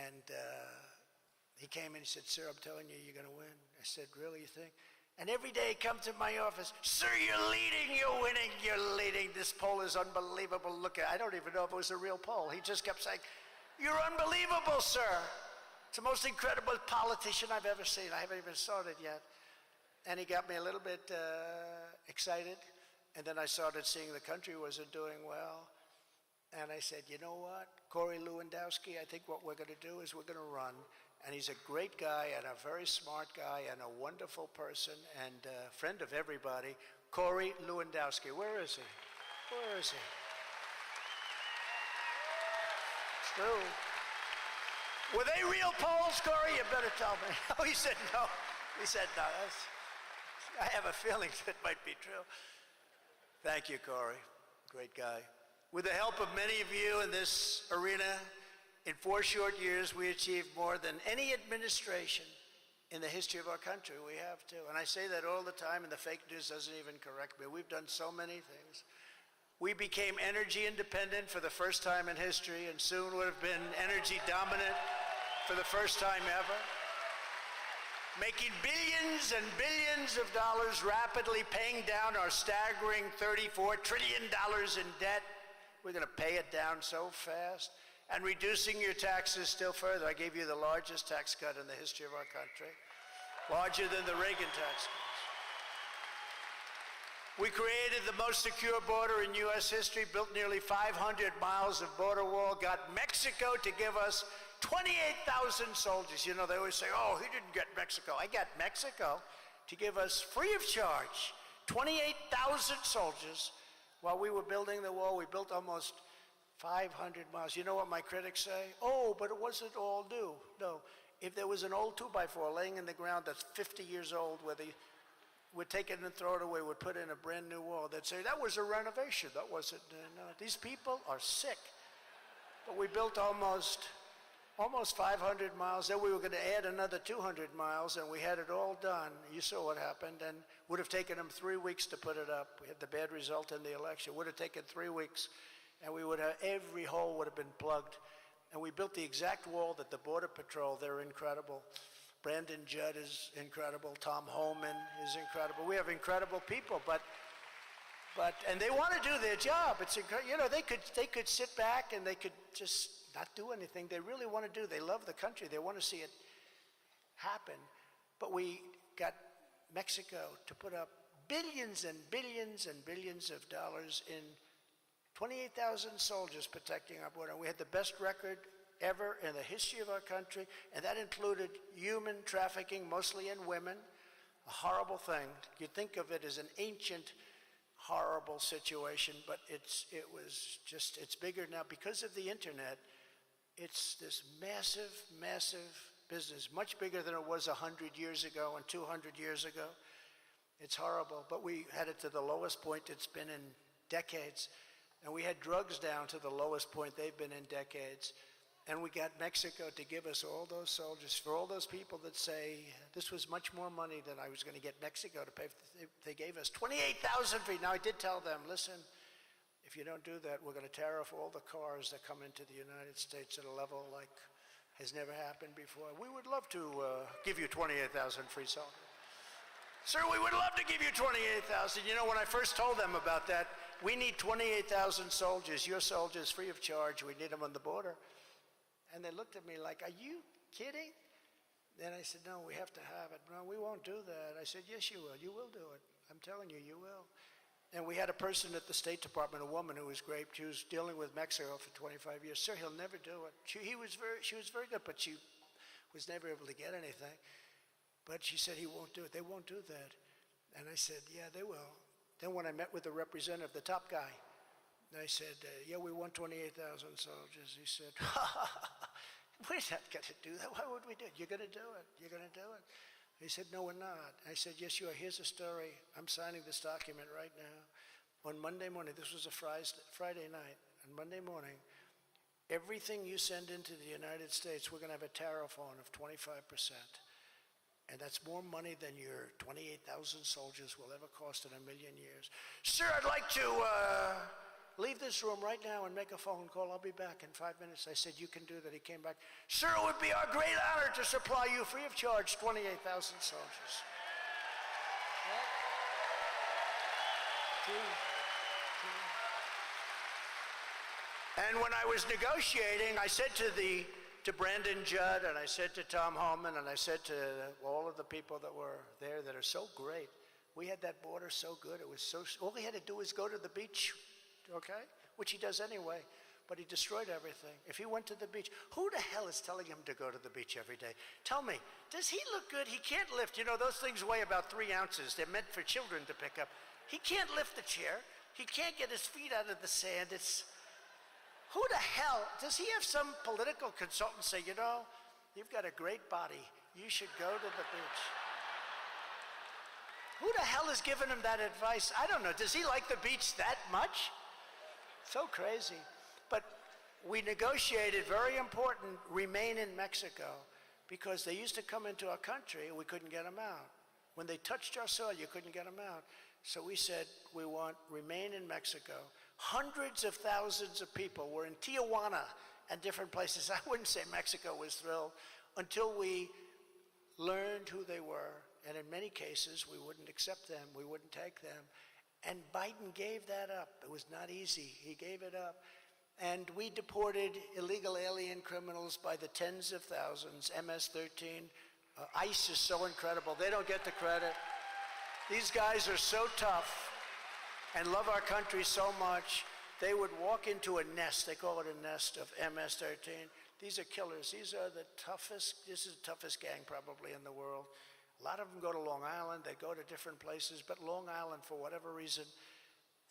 And he came in, he said, sir, I'm telling you, you're going to win. I said, really, you think? And every day he'd come to my office, sir, you're leading, you're winning, you're leading. This poll is unbelievable. Look, I don't even know if it was a real poll. He just kept saying, You're unbelievable, sir. It's the most incredible politician I've ever seen. I haven't even started yet. And he got me a little bit excited. And then I started seeing the country wasn't doing well. And I said, you know what, Corey Lewandowski, I think what we're going to do is we're going to run. And he's a great guy and a very smart guy and a wonderful person and a friend of everybody, Corey Lewandowski. Where is he? Where is he? It's true. Were they real polls, Corey? You better tell me. Oh, he said no. He said no. I have a feeling that might be true. Thank you, Corey. Great guy. With the help of many of you in this arena, in 4 short years, we achieved more than any administration in the history of our country. We have to. And I say that all the time, and the fake news doesn't even correct me. We've done so many things. We became energy independent for the first time in history, and soon would have been energy dominant for the first time ever. Making billions and billions of dollars, rapidly paying down our staggering $34 trillion in debt. We're going to pay it down so fast. And reducing your taxes still further. I gave you the largest tax cut in the history of our country, larger than the Reagan tax cuts. We created the most secure border in U.S. history, built nearly 500 miles of border wall, got Mexico to give us 28,000 soldiers. You know, they always say, oh, he didn't get Mexico. I got Mexico to give us free of charge 28,000 soldiers while we were building the wall. We built almost 500 miles. You know what my critics say? Oh, but it wasn't all new. No. If there was an old 2x4 laying in the ground that's 50 years old, where we'd take it and throw it away, we'd put in a brand new wall, they'd say, that was a renovation. That wasn't, no. These people are sick. But we built almost 500 miles. Then we were going to add another 200 miles, and we had it all done. You saw what happened, and would have taken them 3 weeks to put it up. We had the bad result in the election. Would have taken 3 weeks, and we would have, every hole would have been plugged. And we built the exact wall that the Border Patrol, they're incredible. Brandon Judd is incredible. Tom Homan is incredible. We have incredible people, and they want to do their job. It's incredible. You know, they could sit back and they could just not do anything. They really want to do. They love the country. They want to see it happen. But we got Mexico to put up billions and billions and billions of dollars in 28,000 soldiers protecting our border. We had the best record ever in the history of our country, and that included human trafficking, mostly in women, a horrible thing. You think of it as an ancient, horrible situation, but it's bigger now because of the internet. It's this massive, massive business, much bigger than it was 100 years ago and 200 years ago. It's horrible, but we had it to the lowest point it's been in decades. And we had drugs down to the lowest point they've been in decades. And we got Mexico to give us all those soldiers. For all those people that say, this was much more money than I was going to get Mexico to pay, they gave us 28,000 for you. Now, I did tell them, listen, if you don't do that, we're going to tariff all the cars that come into the United States at a level like has never happened before. We would love to give you 28,000 free soldiers. Sir, we would love to give you 28,000. You know, when I first told them about that, we need 28,000 soldiers, your soldiers, free of charge. We need them on the border. And they looked at me like, are you kidding? Then I said, no, we have to have it. No, we won't do that. I said, yes, you will. You will do it. I'm telling you, you will. And we had a person at the State Department, a woman who was great. She was dealing with Mexico for 25 years. Sir, he'll never do it. She was very good, but she was never able to get anything. But she said, he won't do it. They won't do that. And I said, yeah, they will. Then when I met with the representative, the top guy, I said, yeah, we want 28,000 soldiers. He said, we're not going to do that. Why would we do it? You're going to do it. You're going to do it. He said, no, we're not. I said, yes, you are. Here's a story. I'm signing this document right now. On Monday morning, this was a Friday night, on Monday morning, everything you send into the United States, we're going to have a tariff on of 25%. And that's more money than your 28,000 soldiers will ever cost in a million years. Sir, I'd like to leave this room right now and make a phone call. I'll be back in 5 minutes. I said, you can do that. He came back. Sir, it would be our great honor to supply you free of charge 28,000 soldiers. And when I was negotiating, I said to Brandon Judd, and I said to Tom Homan, and I said to all of the people that were there that are so great, we had that border so good. It was so, all he had to do was go to the beach, okay? Which he does anyway, but he destroyed everything. If he went to the beach, who the hell is telling him to go to the beach every day? Tell me, does he look good? He can't lift. You know, those things weigh about 3 ounces. They're meant for children to pick up. He can't lift the chair. He can't get his feet out of the sand. It's, who the hell, does he have some political consultant say, you know, you've got a great body. You should go to the beach. Who the hell is giving him that advice? I don't know. Does he like the beach that much? So crazy. But we negotiated, very important, remain in Mexico, because they used to come into our country and we couldn't get them out. When they touched our soil, you couldn't get them out. So we said, we want remain in Mexico. Hundreds of thousands of people were in Tijuana and different places. I wouldn't say Mexico was thrilled until we learned who they were. And in many cases, we wouldn't accept them. We wouldn't take them. And Biden gave that up. It was not easy. He gave it up. And we deported illegal alien criminals by the tens of thousands, MS-13. ICE is so incredible. They don't get the credit. These guys are so tough and love our country so much. They would walk into a nest. They call it a nest of MS-13. These are killers. These are the toughest. This is the toughest gang probably in the world. A lot of them go to Long Island. They go to different places. But Long Island, for whatever reason,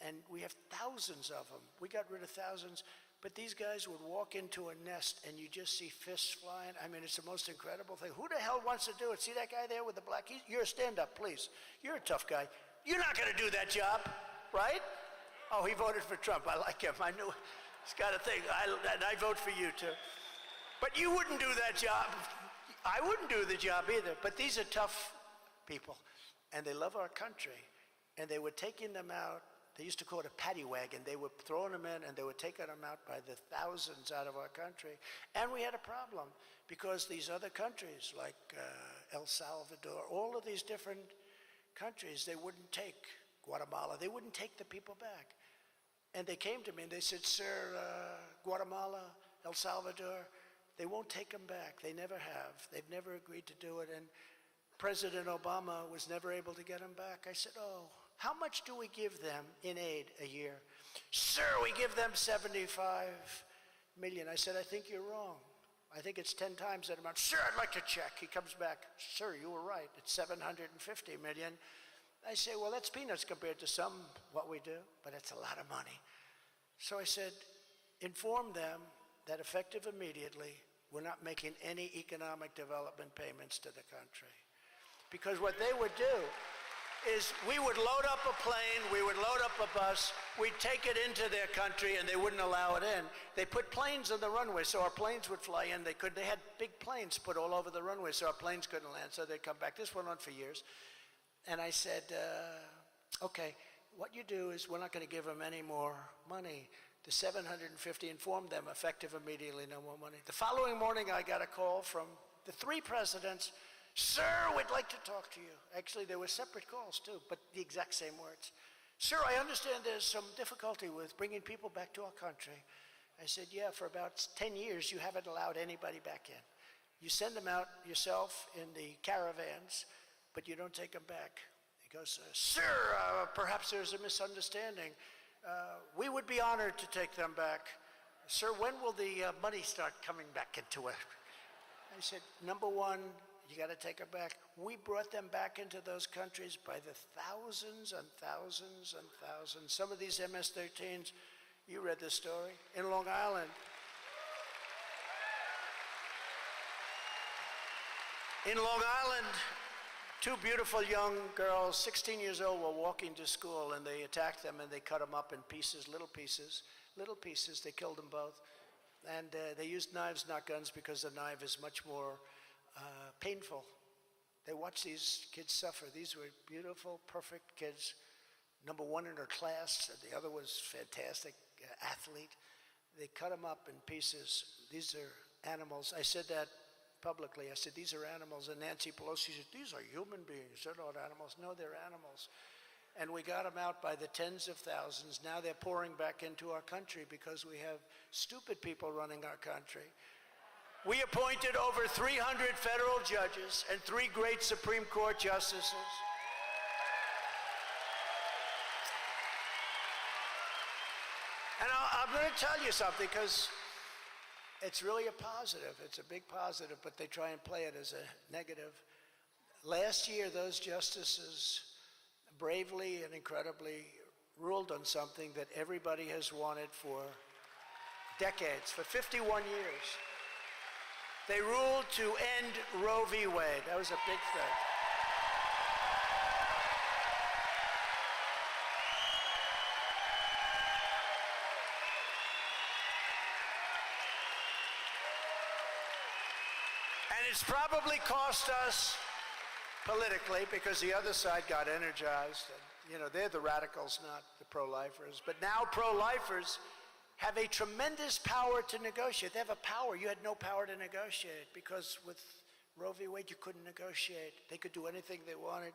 and we have thousands of them. We got rid of thousands, but these guys would walk into a nest and you just see fists flying. I mean, it's the most incredible thing. Who the hell wants to do it? See that guy there with the black? You're a stand-up, please. You're a tough guy. You're not going to do that job, right? Oh, he voted for Trump. I like him. I knew he's got a thing. And I vote for you too. But you wouldn't do that job. I wouldn't do the job either. But these are tough people, and they love our country, and they were taking them out. They used to call it a paddy wagon. They were throwing them in, and they were taking them out by the thousands out of our country. And we had a problem because these other countries like El Salvador, all of these different countries, they wouldn't take Guatemala. They wouldn't take the people back. And they came to me and they said, sir, Guatemala, El Salvador, they won't take them back. They never have. They've never agreed to do it. And President Obama was never able to get them back. I said, oh, how much do we give them in aid a year? Sir, we give them 75 million. I said, I think you're wrong. I think it's 10 times that amount. Sir, I'd like to check. He comes back, sir, you were right. It's 750 million. I say, well, that's peanuts compared to what we do, but it's a lot of money. So I said, inform them that effective immediately, we're not making any economic development payments to the country. Because what they would do is we would load up a plane, we would load up a bus, we'd take it into their country and they wouldn't allow it in. They put planes on the runway so our planes would fly in. They had big planes put all over the runway so our planes couldn't land, so they'd come back. This went on for years. And I said, okay, what you do is we're not going to give them any more money. The 750, informed them, effective immediately, no more money. The following morning, I got a call from the 3 presidents. Sir, we'd like to talk to you. Actually, there were separate calls too, but the exact same words. Sir, I understand there's some difficulty with bringing people back to our country. I said, yeah, for about 10 years, you haven't allowed anybody back in. You send them out yourself in the caravans, but you don't take them back. He goes, sir, perhaps there's a misunderstanding. We would be honored to take them back. Sir, when will the money start coming back into it? I said, number one, you got to take them back. We brought them back into those countries by the thousands and thousands and thousands. Some of these MS-13s, you read the story, in Long Island. In Long Island, 2 beautiful young girls, 16 years old, were walking to school, and they attacked them, and they cut them up in pieces, little pieces. They killed them both. And they used knives, not guns, because the knife is much more painful. They watched these kids suffer. These were beautiful, perfect kids. Number 1 in her class, and the other was fantastic, athlete. They cut them up in pieces. These are animals. I said that publicly. I said, these are animals. And Nancy Pelosi said, these are human beings. They're not animals. No, they're animals. and we got them out by the tens of thousands. Now they're pouring back into our country because we have stupid people running our country. We appointed over 300 federal judges and 3 great Supreme Court justices. And I'm going to tell you something, because it's really a positive. It's a big positive, but they try and play it as a negative. Last year, those justices bravely and incredibly ruled on something that everybody has wanted for decades, for 51 years. They ruled to end Roe v. Wade. That was a big thing. And it's probably cost us politically, because the other side got energized. And, you know, they're the radicals, not the pro-lifers. But now pro-lifers have a tremendous power to negotiate. They have a power. You had no power to negotiate, because with Roe v. Wade, you couldn't negotiate. They could do anything they wanted.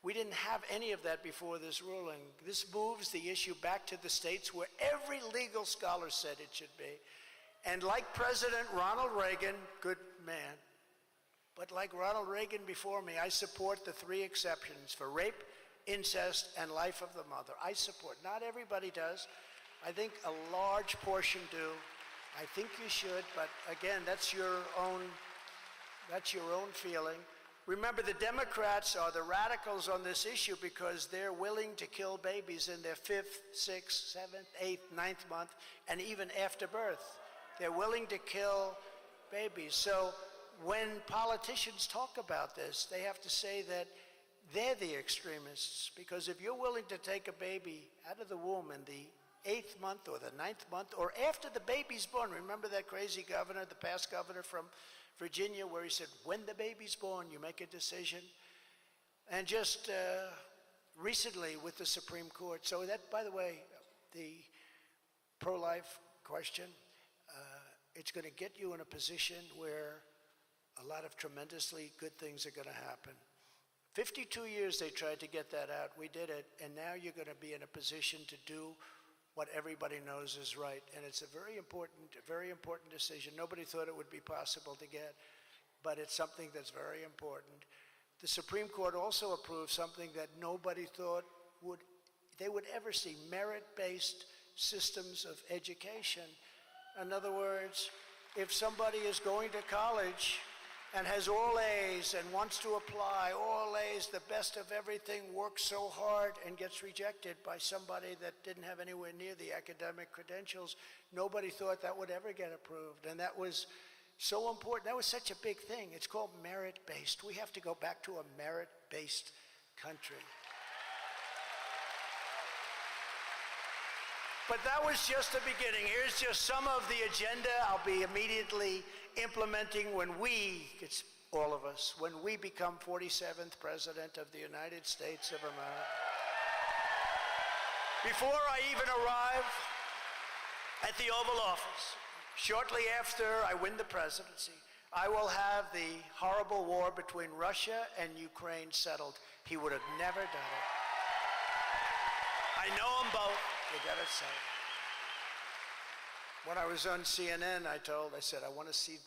We didn't have any of that before this ruling. This moves the issue back to the states, where every legal scholar said it should be. And like President Ronald Reagan, good man, but like Ronald Reagan before me, I support the 3 exceptions for rape, incest, and life of the mother. I support. Not everybody does. I think a large portion do. I think you should, but again, that's your own feeling. Remember, the Democrats are the radicals on this issue because they're willing to kill babies in their 5th, 6th, 7th, 8th, 9th month, and even after birth. They're willing to kill babies. So when politicians talk about this, they have to say that they're the extremists, because if you're willing to take a baby out of the womb in the 8th month or the 9th month, or after the baby's born, remember that crazy governor, the past governor from Virginia, where he said, when the baby's born, you make a decision. And just recently with the Supreme Court. So that, by the way, the pro-life question, it's going to get you in a position where a lot of tremendously good things are going to happen. 52 years they tried to get that out. We did it. And now you're going to be in a position to do what everybody knows is right. And it's a very important decision. Nobody thought it would be possible to get, but it's something that's very important. The Supreme Court also approved something that nobody thought they would ever see, merit-based systems of education. In other words, if somebody is going to college and has all A's and wants to apply all A's, the best of everything, works so hard and gets rejected by somebody that didn't have anywhere near the academic credentials, nobody thought that would ever get approved. And that was so important. That was such a big thing. It's called merit-based. We have to go back to a merit-based country. But that was just the beginning. Here's just some of the agenda I'll be immediately implementing when we, it's all of us, when we become 47th President of the United States of America. Before I even arrive at the Oval Office, shortly after I win the presidency, I will have the horrible war between Russia and Ukraine settled. He would have never done it. I know them both. You got it settled. When I was on CNN, I said, I want to see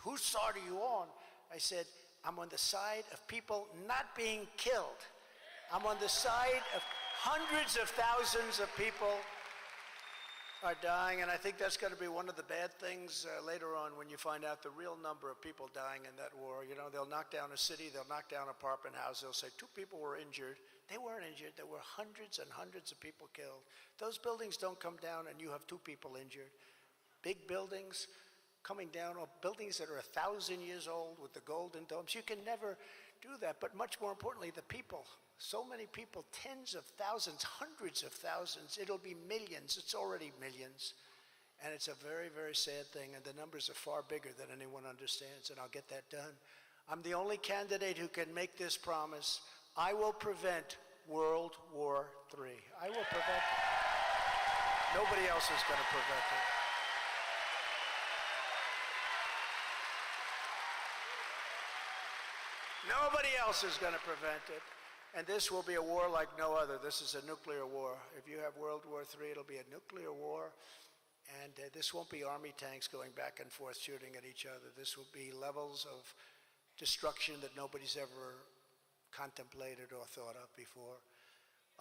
whose side are you on? I said, I'm on the side of people not being killed. I'm on the side of hundreds of thousands of people are dying, and I think that's going to be one of the bad things later on when you find out the real number of people dying in that war. You know, they'll knock down a city, they'll knock down an apartment house, they'll say 2 people were injured. They weren't injured. There were hundreds and hundreds of people killed. Those buildings don't come down and you have 2 people injured. Big buildings coming down, or buildings that are 1,000 years old with the golden domes. You can never do that. But much more importantly, the people. So many people, tens of thousands, hundreds of thousands. It'll be millions. It's already millions. And it's a very, very sad thing. And the numbers are far bigger than anyone understands. And I'll get that done. I'm the only candidate who can make this promise. I will prevent World War III. I will prevent it. Nobody else is going to prevent it. Nobody else is going to prevent it. And this will be a war like no other. This is a nuclear war. If you have World War III, it'll be a nuclear war. And this won't be army tanks going back and forth shooting at each other. This will be levels of destruction that nobody's ever contemplated or thought of before.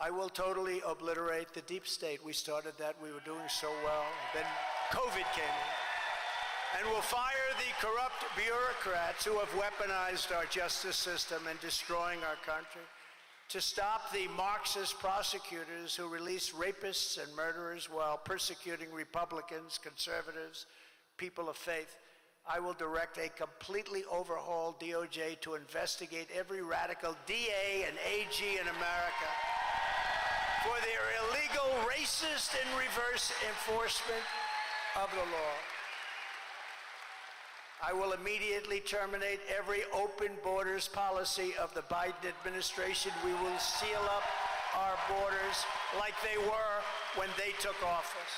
I will totally obliterate the deep state. We started that. We were doing so well. Then COVID came in. And we'll fire the corrupt bureaucrats who have weaponized our justice system and destroying our country. To stop the Marxist prosecutors who release rapists and murderers while persecuting Republicans, conservatives, people of faith, I will direct a completely overhauled DOJ to investigate every radical DA and AG in America for their illegal, racist, and reverse enforcement of the law. I will immediately terminate every open borders policy of the Biden administration. We will seal up our borders like they were when they took office.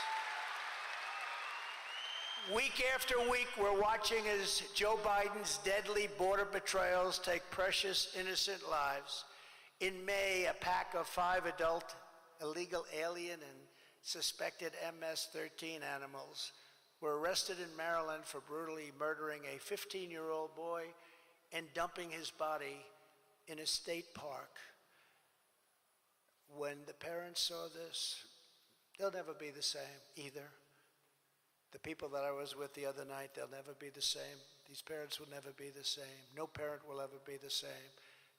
Week after week, we're watching as Joe Biden's deadly border betrayals take precious, innocent lives. In May, a pack of 5 adult illegal alien and suspected MS-13 animals were arrested in Maryland for brutally murdering a 15-year-old boy and dumping his body in a state park. When the parents saw this, they'll never be the same either. The people that I was with the other night, they'll never be the same. These parents will never be the same. No parent will ever be the same.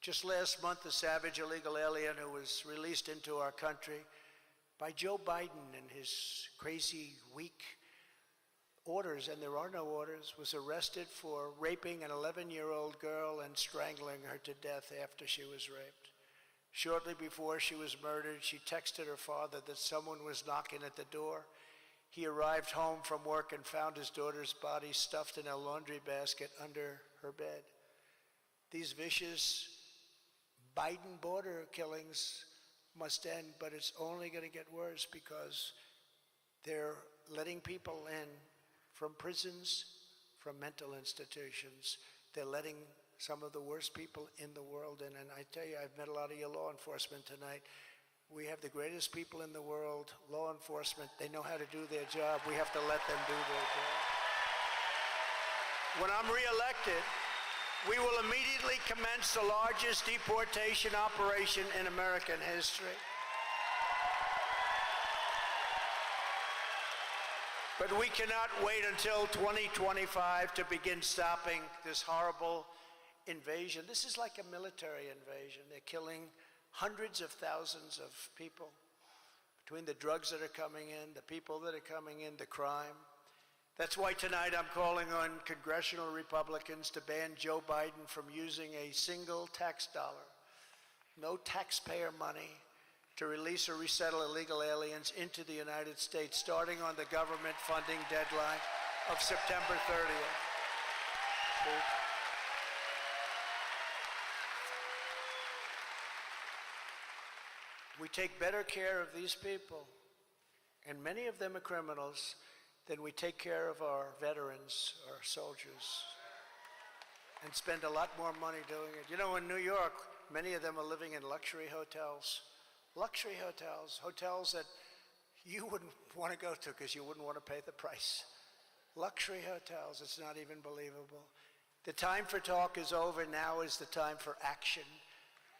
Just last month, a savage illegal alien who was released into our country by Joe Biden and his crazy, weak orders, and there are no orders, was arrested for raping an 11-year-old girl and strangling her to death after she was raped. Shortly before she was murdered, she texted her father that someone was knocking at the door. He arrived home from work and found his daughter's body stuffed in a laundry basket under her bed. These vicious Biden border killings must end, but it's only going to get worse because they're letting people in from prisons, from mental institutions. They're letting some of the worst people in the world in. And I tell you, I've met a lot of your law enforcement tonight. We have the greatest people in the world, law enforcement. They know how to do their job. We have to let them do their job. When I'm reelected, we will immediately commence the largest deportation operation in American history. But we cannot wait until 2025 to begin stopping this horrible invasion. This is like a military invasion. They're killing hundreds of thousands of people between the drugs that are coming in, the people that are coming in, the crime. That's why tonight I'm calling on congressional Republicans to ban Joe Biden from using a single tax dollar, no taxpayer money, to release or resettle illegal aliens into the United States, starting on the government funding deadline of September 30th. We take better care of these people, and many of them are criminals, than we take care of our veterans, our soldiers, and spend a lot more money doing it. You know, in New York, many of them are living in luxury hotels. Luxury hotels, hotels that you wouldn't want to go to because you wouldn't want to pay the price. Luxury hotels, it's not even believable. The time for talk is over. Now is the time for action,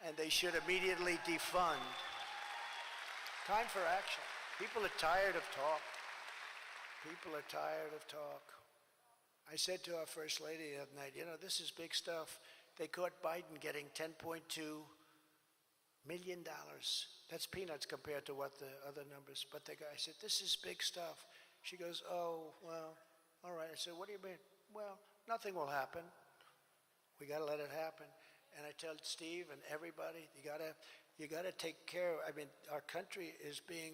and they should immediately defund. Time for action. People are tired of talk. People are tired of talk. I said to our First Lady that night, you know, this is big stuff. They caught Biden getting $10.2 million. That's peanuts compared to what the other numbers. But the guy said, this is big stuff. She goes, oh, well, all right. I said, what do you mean? Well, nothing will happen. We got to let it happen. And I tell Steve and everybody, you got to take care. I mean, our country is being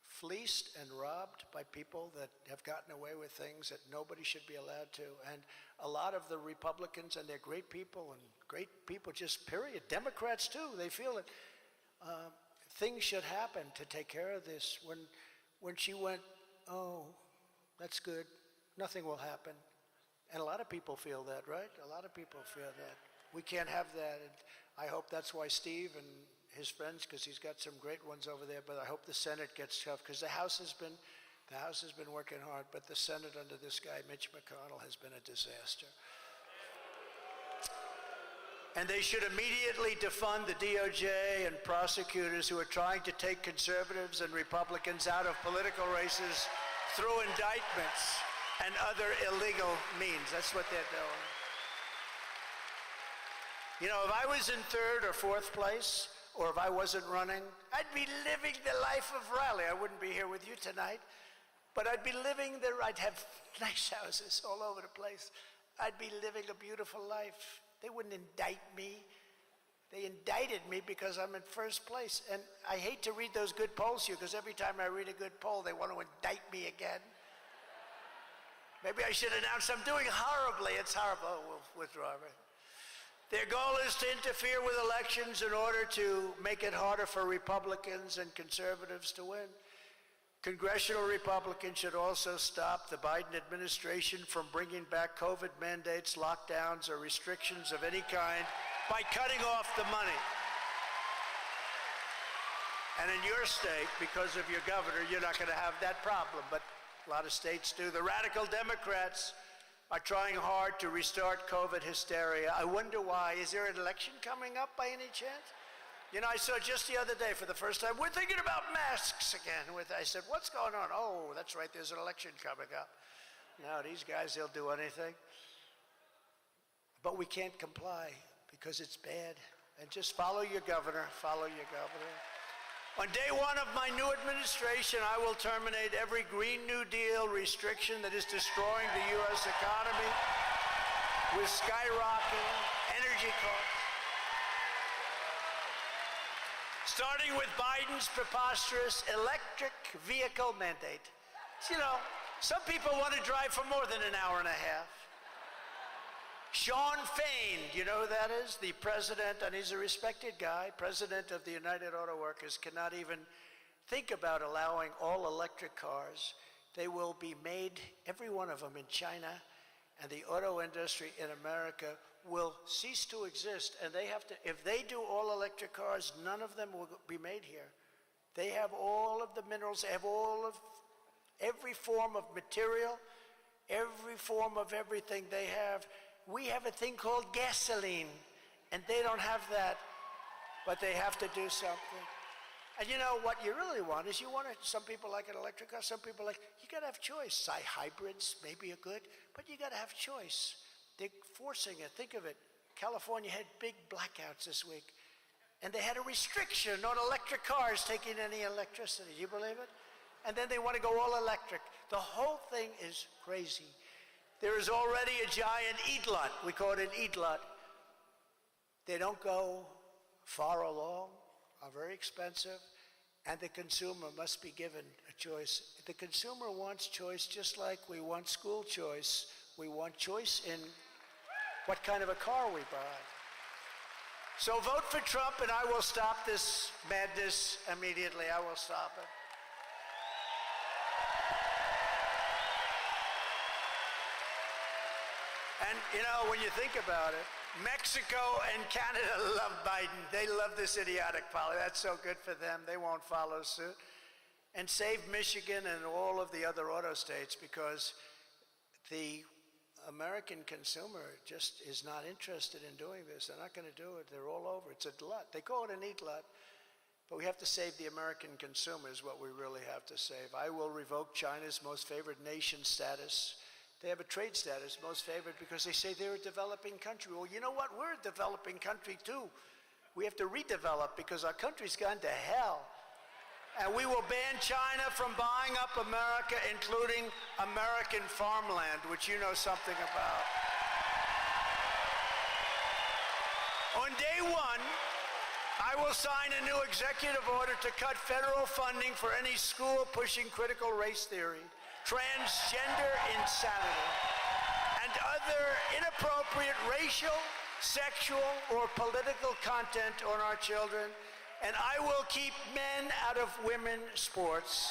fleeced and robbed by people that have gotten away with things that nobody should be allowed to. And a lot of the Republicans, and they're great people, and great people just period. Democrats too, they feel it. Things should happen to take care of this. When she went, oh, that's good, nothing will happen. And a lot of people feel that, right? A lot of people feel that. We can't have that. And I hope that's why Steve and his friends, because he's got some great ones over there, but I hope the Senate gets tough, because the House has been working hard, but the Senate under this guy, Mitch McConnell, has been a disaster. And they should immediately defund the DOJ and prosecutors who are trying to take conservatives and Republicans out of political races through indictments and other illegal means. That's what they're doing. You know, if I was in third or fourth place, or if I wasn't running, I'd be living the life of Rally. I wouldn't be here with you tonight, but I'd be living I'd have nice houses all over the place. I'd be living a beautiful life. They wouldn't indict me. They indicted me because I'm in first place. And I hate to read those good polls here, because every time I read a good poll, they want to indict me again. Maybe I should announce I'm doing horribly. It's horrible. Oh, we'll withdraw it. Their goal is to interfere with elections in order to make it harder for Republicans and conservatives to win. Congressional Republicans should also stop the Biden administration from bringing back COVID mandates, lockdowns, or restrictions of any kind by cutting off the money. And in your state, because of your governor, you're not going to have that problem, but a lot of states do. The radical Democrats are trying hard to restart COVID hysteria. I wonder why. Is there an election coming up by any chance? You know, I saw just the other day for the first time, we're thinking about masks again. I said, what's going on? Oh, that's right, there's an election coming up. Now, these guys, they'll do anything. But we can't comply because it's bad. And just follow your governor, follow your governor. On day one of my new administration, I will terminate every Green New Deal restriction that is destroying the U.S. economy with skyrocketing energy costs. Starting with Biden's preposterous electric vehicle mandate. You know, some people want to drive for more than an hour and a half. Sean Fain, you know who that is? The president, and he's a respected guy, president of the United Auto Workers, cannot even think about allowing all electric cars. They will be made, every one of them, in China, and the auto industry in America will cease to exist, and they have to, if they do all electric cars, none of them will be made here. They have all of the minerals, they have all of every form of material, every form of everything they have. We have a thing called gasoline, and they don't have that, but they have to do something. And you know what you really want is some people like an electric car, some people like, you gotta have choice. Hybrids maybe are good, but you gotta have choice. They're forcing it. Think of it. California had big blackouts this week, and they had a restriction on electric cars taking any electricity. You believe it? And then they want to go all electric. The whole thing is crazy. There is already a giant EDLOT. We call it an EDLOT. They don't go far along, are very expensive, and the consumer must be given a choice. The consumer wants choice just like we want school choice. We want choice in what kind of a car we buy. So vote for Trump, and I will stop this madness immediately. I will stop it. And, you know, when you think about it, Mexico and Canada love Biden. They love this idiotic policy. That's so good for them. They won't follow suit. And save Michigan and all of the other auto states, because the American consumer just is not interested in doing this. They're not going to do it. They're all over. It's a glut. They call it an e-glut. But we have to save the American consumer is what we really have to save. I will revoke China's most favored nation status. They have a trade status, most favored, because they say they're a developing country. Well, you know what? We're a developing country, too. We have to redevelop because our country's gone to hell. And we will ban China from buying up America, including American farmland, which you know something about. On day one, I will sign a new executive order to cut federal funding for any school pushing critical race theory, transgender insanity, and other inappropriate racial, sexual, or political content on our children. And I will keep men out of women's sports.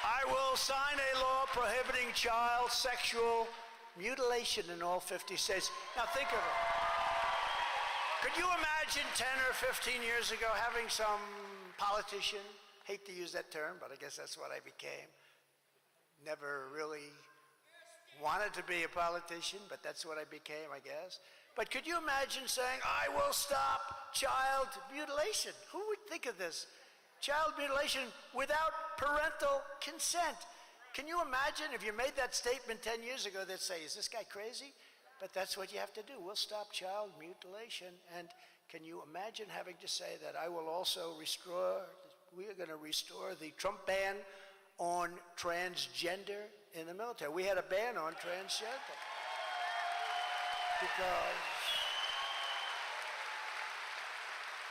I will sign a law prohibiting child sexual mutilation in all 50 states. Now think of it. Could you imagine 10 or 15 years ago having some politician, hate to use that term, but I guess that's what I became, never really wanted to be a politician, but that's what I became, I guess. But could you imagine saying, I will stop child mutilation? Who would think of this? Child mutilation without parental consent. Can you imagine if you made that statement 10 years ago, they'd say, is this guy crazy? But that's what you have to do. We'll stop child mutilation. And can you imagine having to say that I will also we are going to restore the Trump ban on transgender in the military. We had a ban on transgender.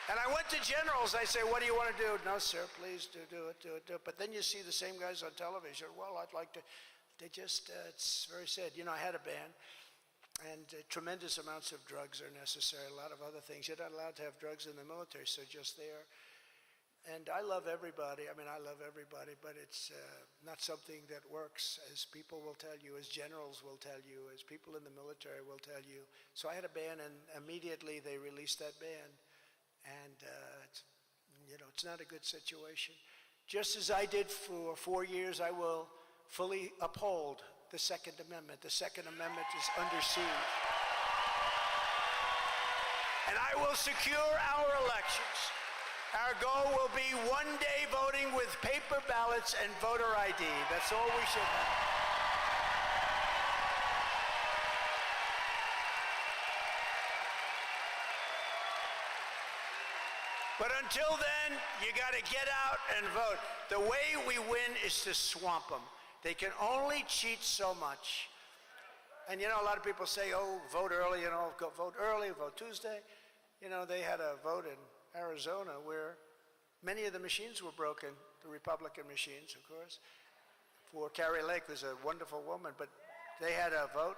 And I went to generals, I say, what do you want to do? No, sir, please do it. But then you see the same guys on television, well, I'd like to, it's very sad. You know, I had a ban, and tremendous amounts of drugs are necessary, a lot of other things. You're not allowed to have drugs in the military, so just there. And I love everybody, but it's not something that works, as people will tell you, as generals will tell you, as people in the military will tell you. So I had a ban, and immediately they released that ban. And, it's not a good situation. Just as I did for 4 years, I will fully uphold the Second Amendment. The Second Amendment is under siege. And I will secure our elections. Our goal will be one day voting with paper ballots and voter ID. That's all we should have. But until then, you got to get out and vote. The way we win is to swamp them. They can only cheat so much. And a lot of people say, oh, vote early, go vote early, vote Tuesday. They had a vote in Arizona where many of the machines were broken, the Republican machines, of course. For Carrie Lake was a wonderful woman, but they had a vote.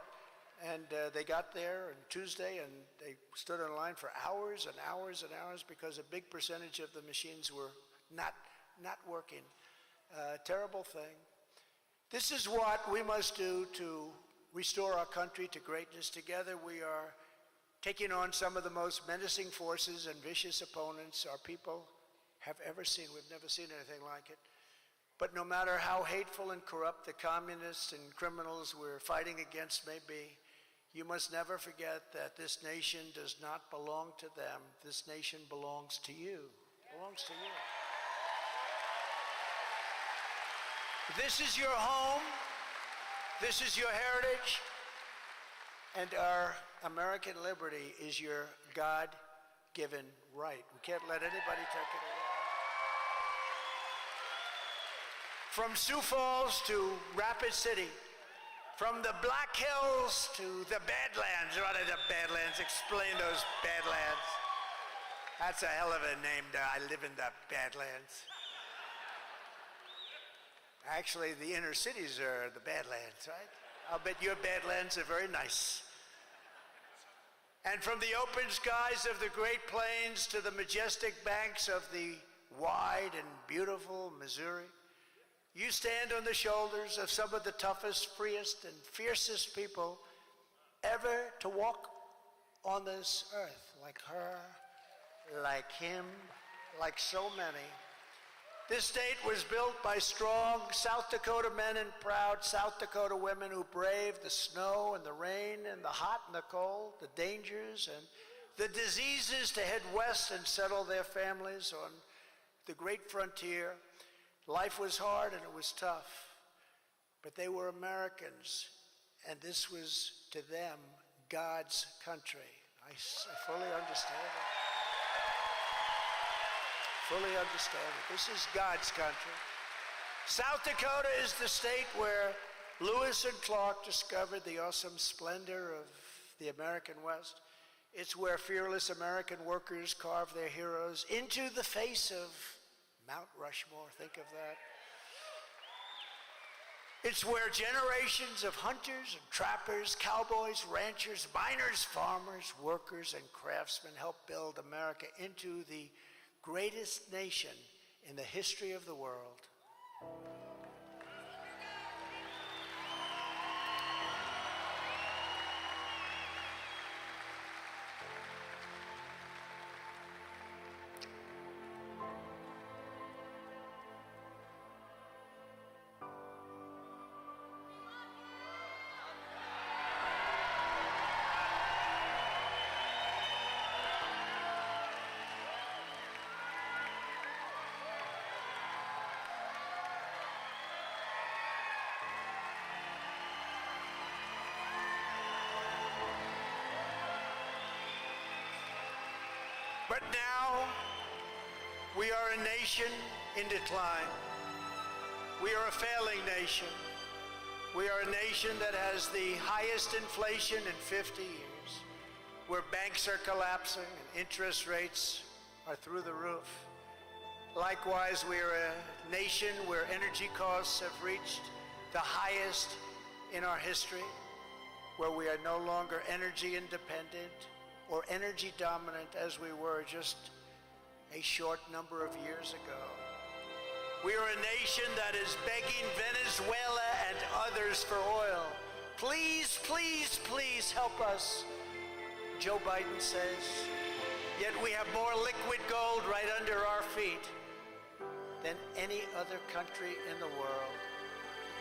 And they got there on Tuesday, and they stood in line for hours and hours and hours because a big percentage of the machines were not working. Terrible thing. This is what we must do to restore our country to greatness. Together we are taking on some of the most menacing forces and vicious opponents our people have ever seen. We've never seen anything like it. But no matter how hateful and corrupt the communists and criminals we're fighting against may be, you must never forget that this nation does not belong to them. This nation belongs to you. It belongs to you. This is your home. This is your heritage. And our American liberty is your God-given right. We can't let anybody take it away. From Sioux Falls to Rapid City, from the Black Hills to the Badlands. What are the Badlands? Explain those Badlands. That's a hell of a name. I live in the Badlands. Actually, the inner cities are the Badlands, right? I'll bet your Badlands are very nice. And from the open skies of the Great Plains to the majestic banks of the wide and beautiful Missouri, you stand on the shoulders of some of the toughest, freest, and fiercest people ever to walk on this earth, like her, like him, like so many. This state was built by strong South Dakota men and proud South Dakota women who braved the snow and the rain and the hot and the cold, the dangers and the diseases to head west and settle their families on the great frontier. Life was hard and it was tough, but they were Americans, and this was to them God's country. I fully understand it. Fully understand it. This is God's country. South Dakota is the state where Lewis and Clark discovered the awesome splendor of the American West. It's where fearless American workers carved their heroes into the face of Mount Rushmore. Think of that. It's where generations of hunters and trappers, cowboys, ranchers, miners, farmers, workers, and craftsmen helped build America into the greatest nation in the history of the world. But now, we are a nation in decline. We are a failing nation. We are a nation that has the highest inflation in 50 years, where banks are collapsing and interest rates are through the roof. Likewise, we are a nation where energy costs have reached the highest in our history, where we are no longer energy independent or energy dominant as we were just a short number of years ago. We are a nation that is begging Venezuela and others for oil. Please, please, please help us, Joe Biden says. Yet we have more liquid gold right under our feet than any other country in the world.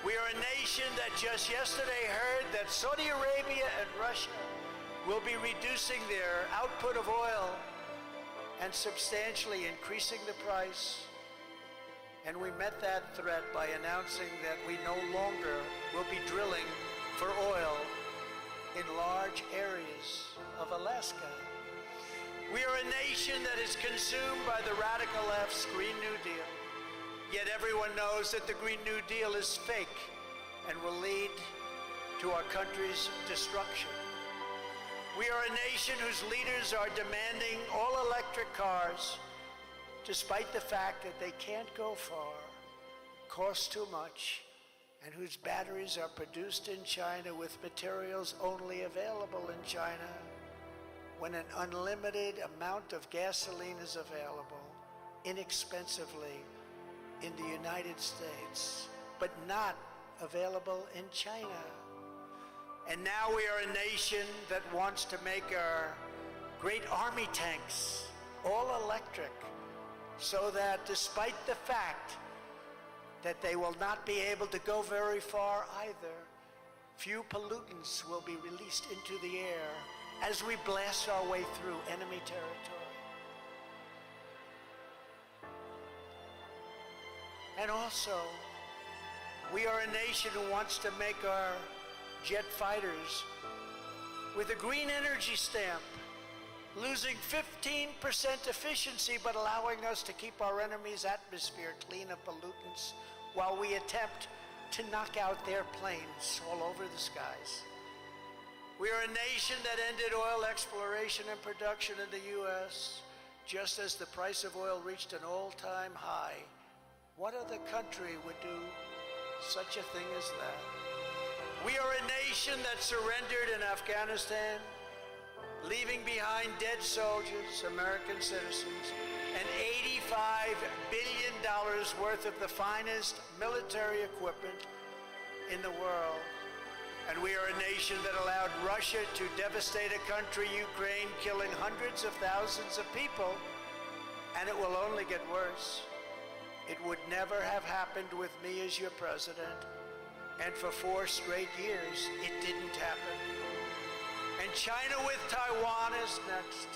We are a nation that just yesterday heard that Saudi Arabia and Russia will be reducing their output of oil and substantially increasing the price. And we met that threat by announcing that we no longer will be drilling for oil in large areas of Alaska. We are a nation that is consumed by the radical left's Green New Deal. Yet everyone knows that the Green New Deal is fake and will lead to our country's destruction. We are a nation whose leaders are demanding all-electric cars, despite the fact that they can't go far, cost too much, and whose batteries are produced in China with materials only available in China, when an unlimited amount of gasoline is available inexpensively in the United States, but not available in China. And now we are a nation that wants to make our great army tanks all electric, so that despite the fact that they will not be able to go very far either, few pollutants will be released into the air as we blast our way through enemy territory. And also, we are a nation who wants to make our jet fighters with a green energy stamp, losing 15% efficiency, but allowing us to keep our enemy's atmosphere clean of pollutants while we attempt to knock out their planes all over the skies. We are a nation that ended oil exploration and production in the U.S. just as the price of oil reached an all-time high. What other country would do such a thing as that? We are a nation that surrendered in Afghanistan, leaving behind dead soldiers, American citizens, and $85 billion worth of the finest military equipment in the world. And we are a nation that allowed Russia to devastate a country, Ukraine, killing hundreds of thousands of people, and it will only get worse. It would never have happened with me as your president, and for 4 straight years, it didn't happen. And China with Taiwan is next.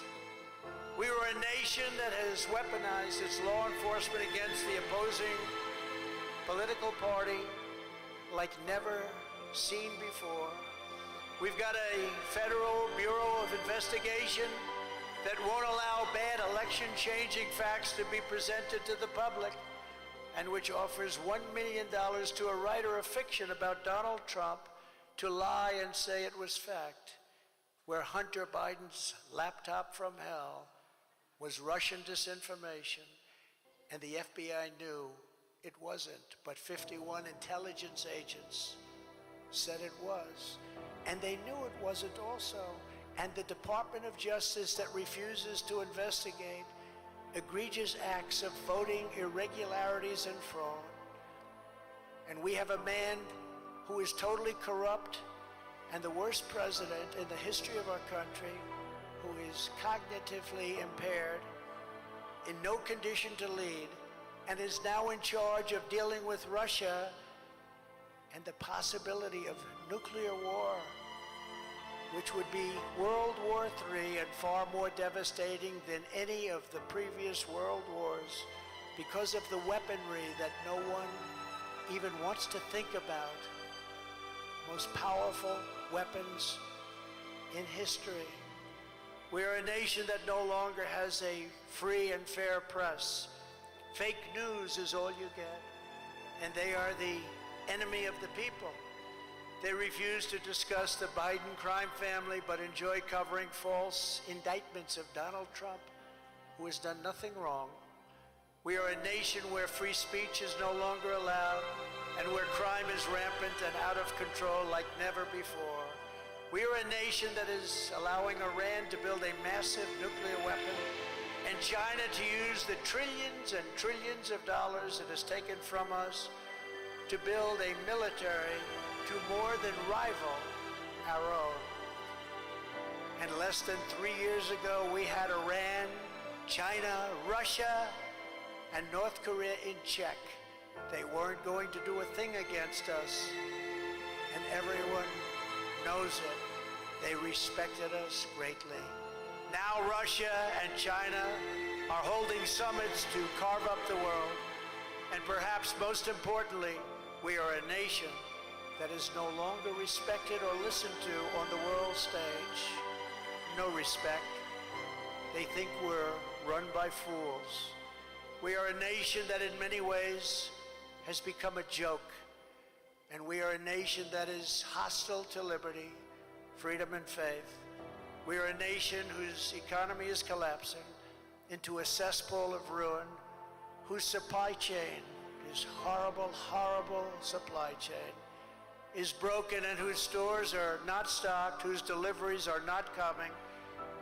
We were a nation that has weaponized its law enforcement against the opposing political party like never seen before. We've got a Federal Bureau of Investigation that won't allow bad election-changing facts to be presented to the public, and which offers $1 million to a writer of fiction about Donald Trump to lie and say it was fact, where Hunter Biden's laptop from hell was Russian disinformation, and the FBI knew it wasn't, but 51 intelligence agents said it was. And they knew it wasn't also. And the Department of Justice that refuses to investigate egregious acts of voting irregularities and fraud. And we have a man who is totally corrupt and the worst president in the history of our country, who is cognitively impaired, in no condition to lead, and is now in charge of dealing with Russia and the possibility of nuclear war, which would be World War III and far more devastating than any of the previous world wars because of the weaponry that no one even wants to think about. Most powerful weapons in history. We are a nation that no longer has a free and fair press. Fake news is all you get, and they are the enemy of the people. They refuse to discuss the Biden crime family, but enjoy covering false indictments of Donald Trump, who has done nothing wrong. We are a nation where free speech is no longer allowed, and where crime is rampant and out of control like never before. We are a nation that is allowing Iran to build a massive nuclear weapon, and China to use the trillions and trillions of dollars it has taken from us to build a military to more than rival our own. And less than 3 years ago, we had Iran, China, Russia, and North Korea in check. They weren't going to do a thing against us, and everyone knows it. They respected us greatly. Now Russia and China are holding summits to carve up the world, and perhaps most importantly, we are a nation that is no longer respected or listened to on the world stage. No respect. They think we're run by fools. We are a nation that in many ways has become a joke, and we are a nation that is hostile to liberty, freedom, and faith. We are a nation whose economy is collapsing into a cesspool of ruin, whose supply chain is horrible, horrible supply chain, is broken, and whose stores are not stocked, whose deliveries are not coming,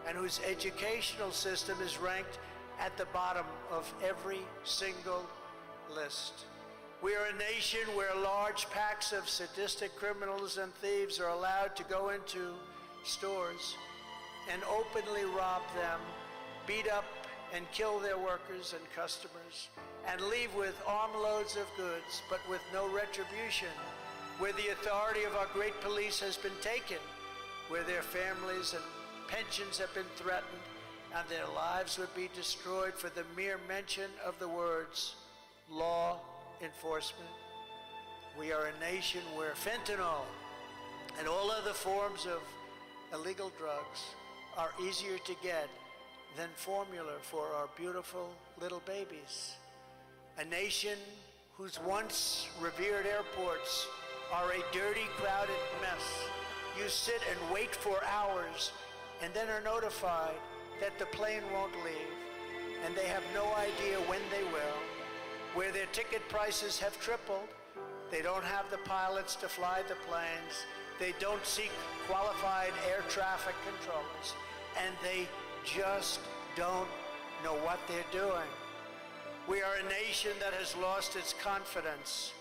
and whose educational system is ranked at the bottom of every single list. We are a nation where large packs of sadistic criminals and thieves are allowed to go into stores and openly rob them, beat up and kill their workers and customers, and leave with armloads of goods, but with no retribution, where the authority of our great police has been taken, where their families and pensions have been threatened, and their lives would be destroyed for the mere mention of the words law enforcement. We are a nation where fentanyl and all other forms of illegal drugs are easier to get than formula for our beautiful little babies. A nation whose once revered airports are a dirty, crowded mess. You sit and wait for hours and then are notified that the plane won't leave, and they have no idea when they will, where their ticket prices have tripled. They don't have the pilots to fly the planes. They don't seek qualified air traffic controllers, and they just don't know what they're doing. We are a nation that has lost its confidence,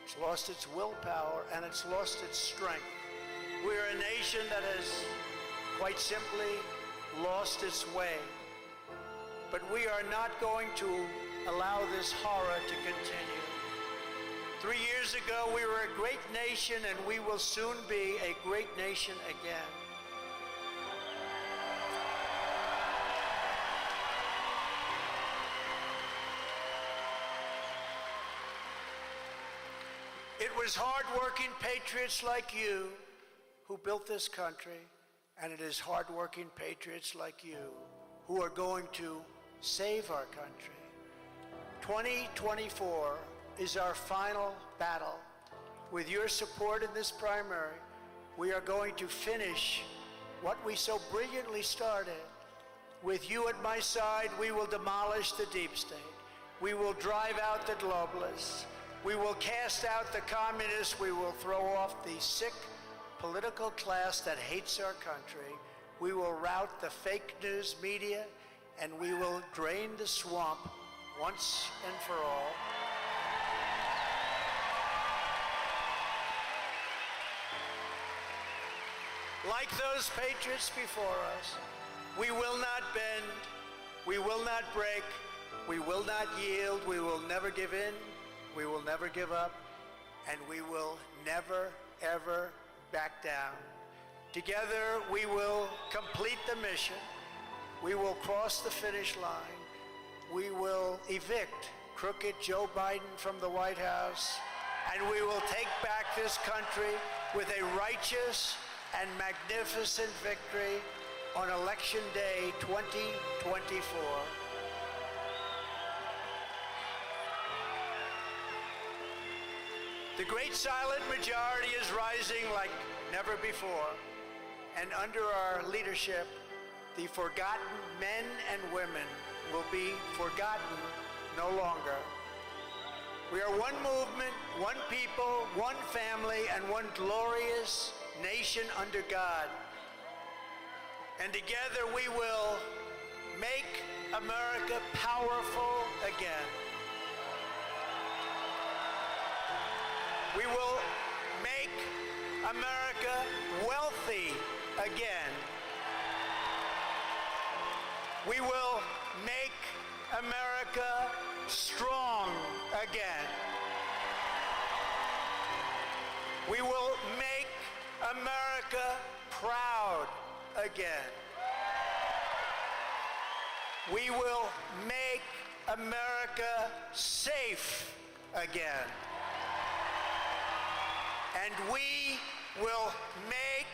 it's lost its willpower, and it's lost its strength. We are a nation that has quite simply lost its way. But we are not going to allow this horror to continue. 3 years ago, we were a great nation, and we will soon be a great nation again. It was hard-working patriots like you who built this country, and it is hard-working patriots like you who are going to save our country. 2024 is our final battle. With your support in this primary, we are going to finish what we so brilliantly started. With you at my side, we will demolish the deep state. We will drive out the globalists. We will cast out the communists. We will throw off the sick political class that hates our country. We will rout the fake news media, and we will drain the swamp once and for all. Like those patriots before us, we will not bend, we will not break, we will not yield, we will never give in, we will never give up, and we will never, ever back down. Together, we will complete the mission. We will cross the finish line. We will evict crooked Joe Biden from the White House, and we will take back this country with a righteous and magnificent victory on Election Day 2024. The great silent majority is rising like never before, and under our leadership, the forgotten men and women will be forgotten no longer. We are one movement, one people, one family, and one glorious nation under God. And together we will make America powerful again. We will make America wealthy again. We will make America strong again. We will make America proud again. We will make America safe again. And we will make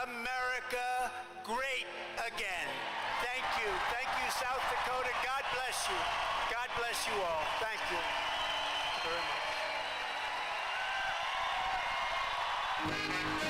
America great again. Thank you. Thank you, South Dakota. God bless you. God bless you all. Thank you very much.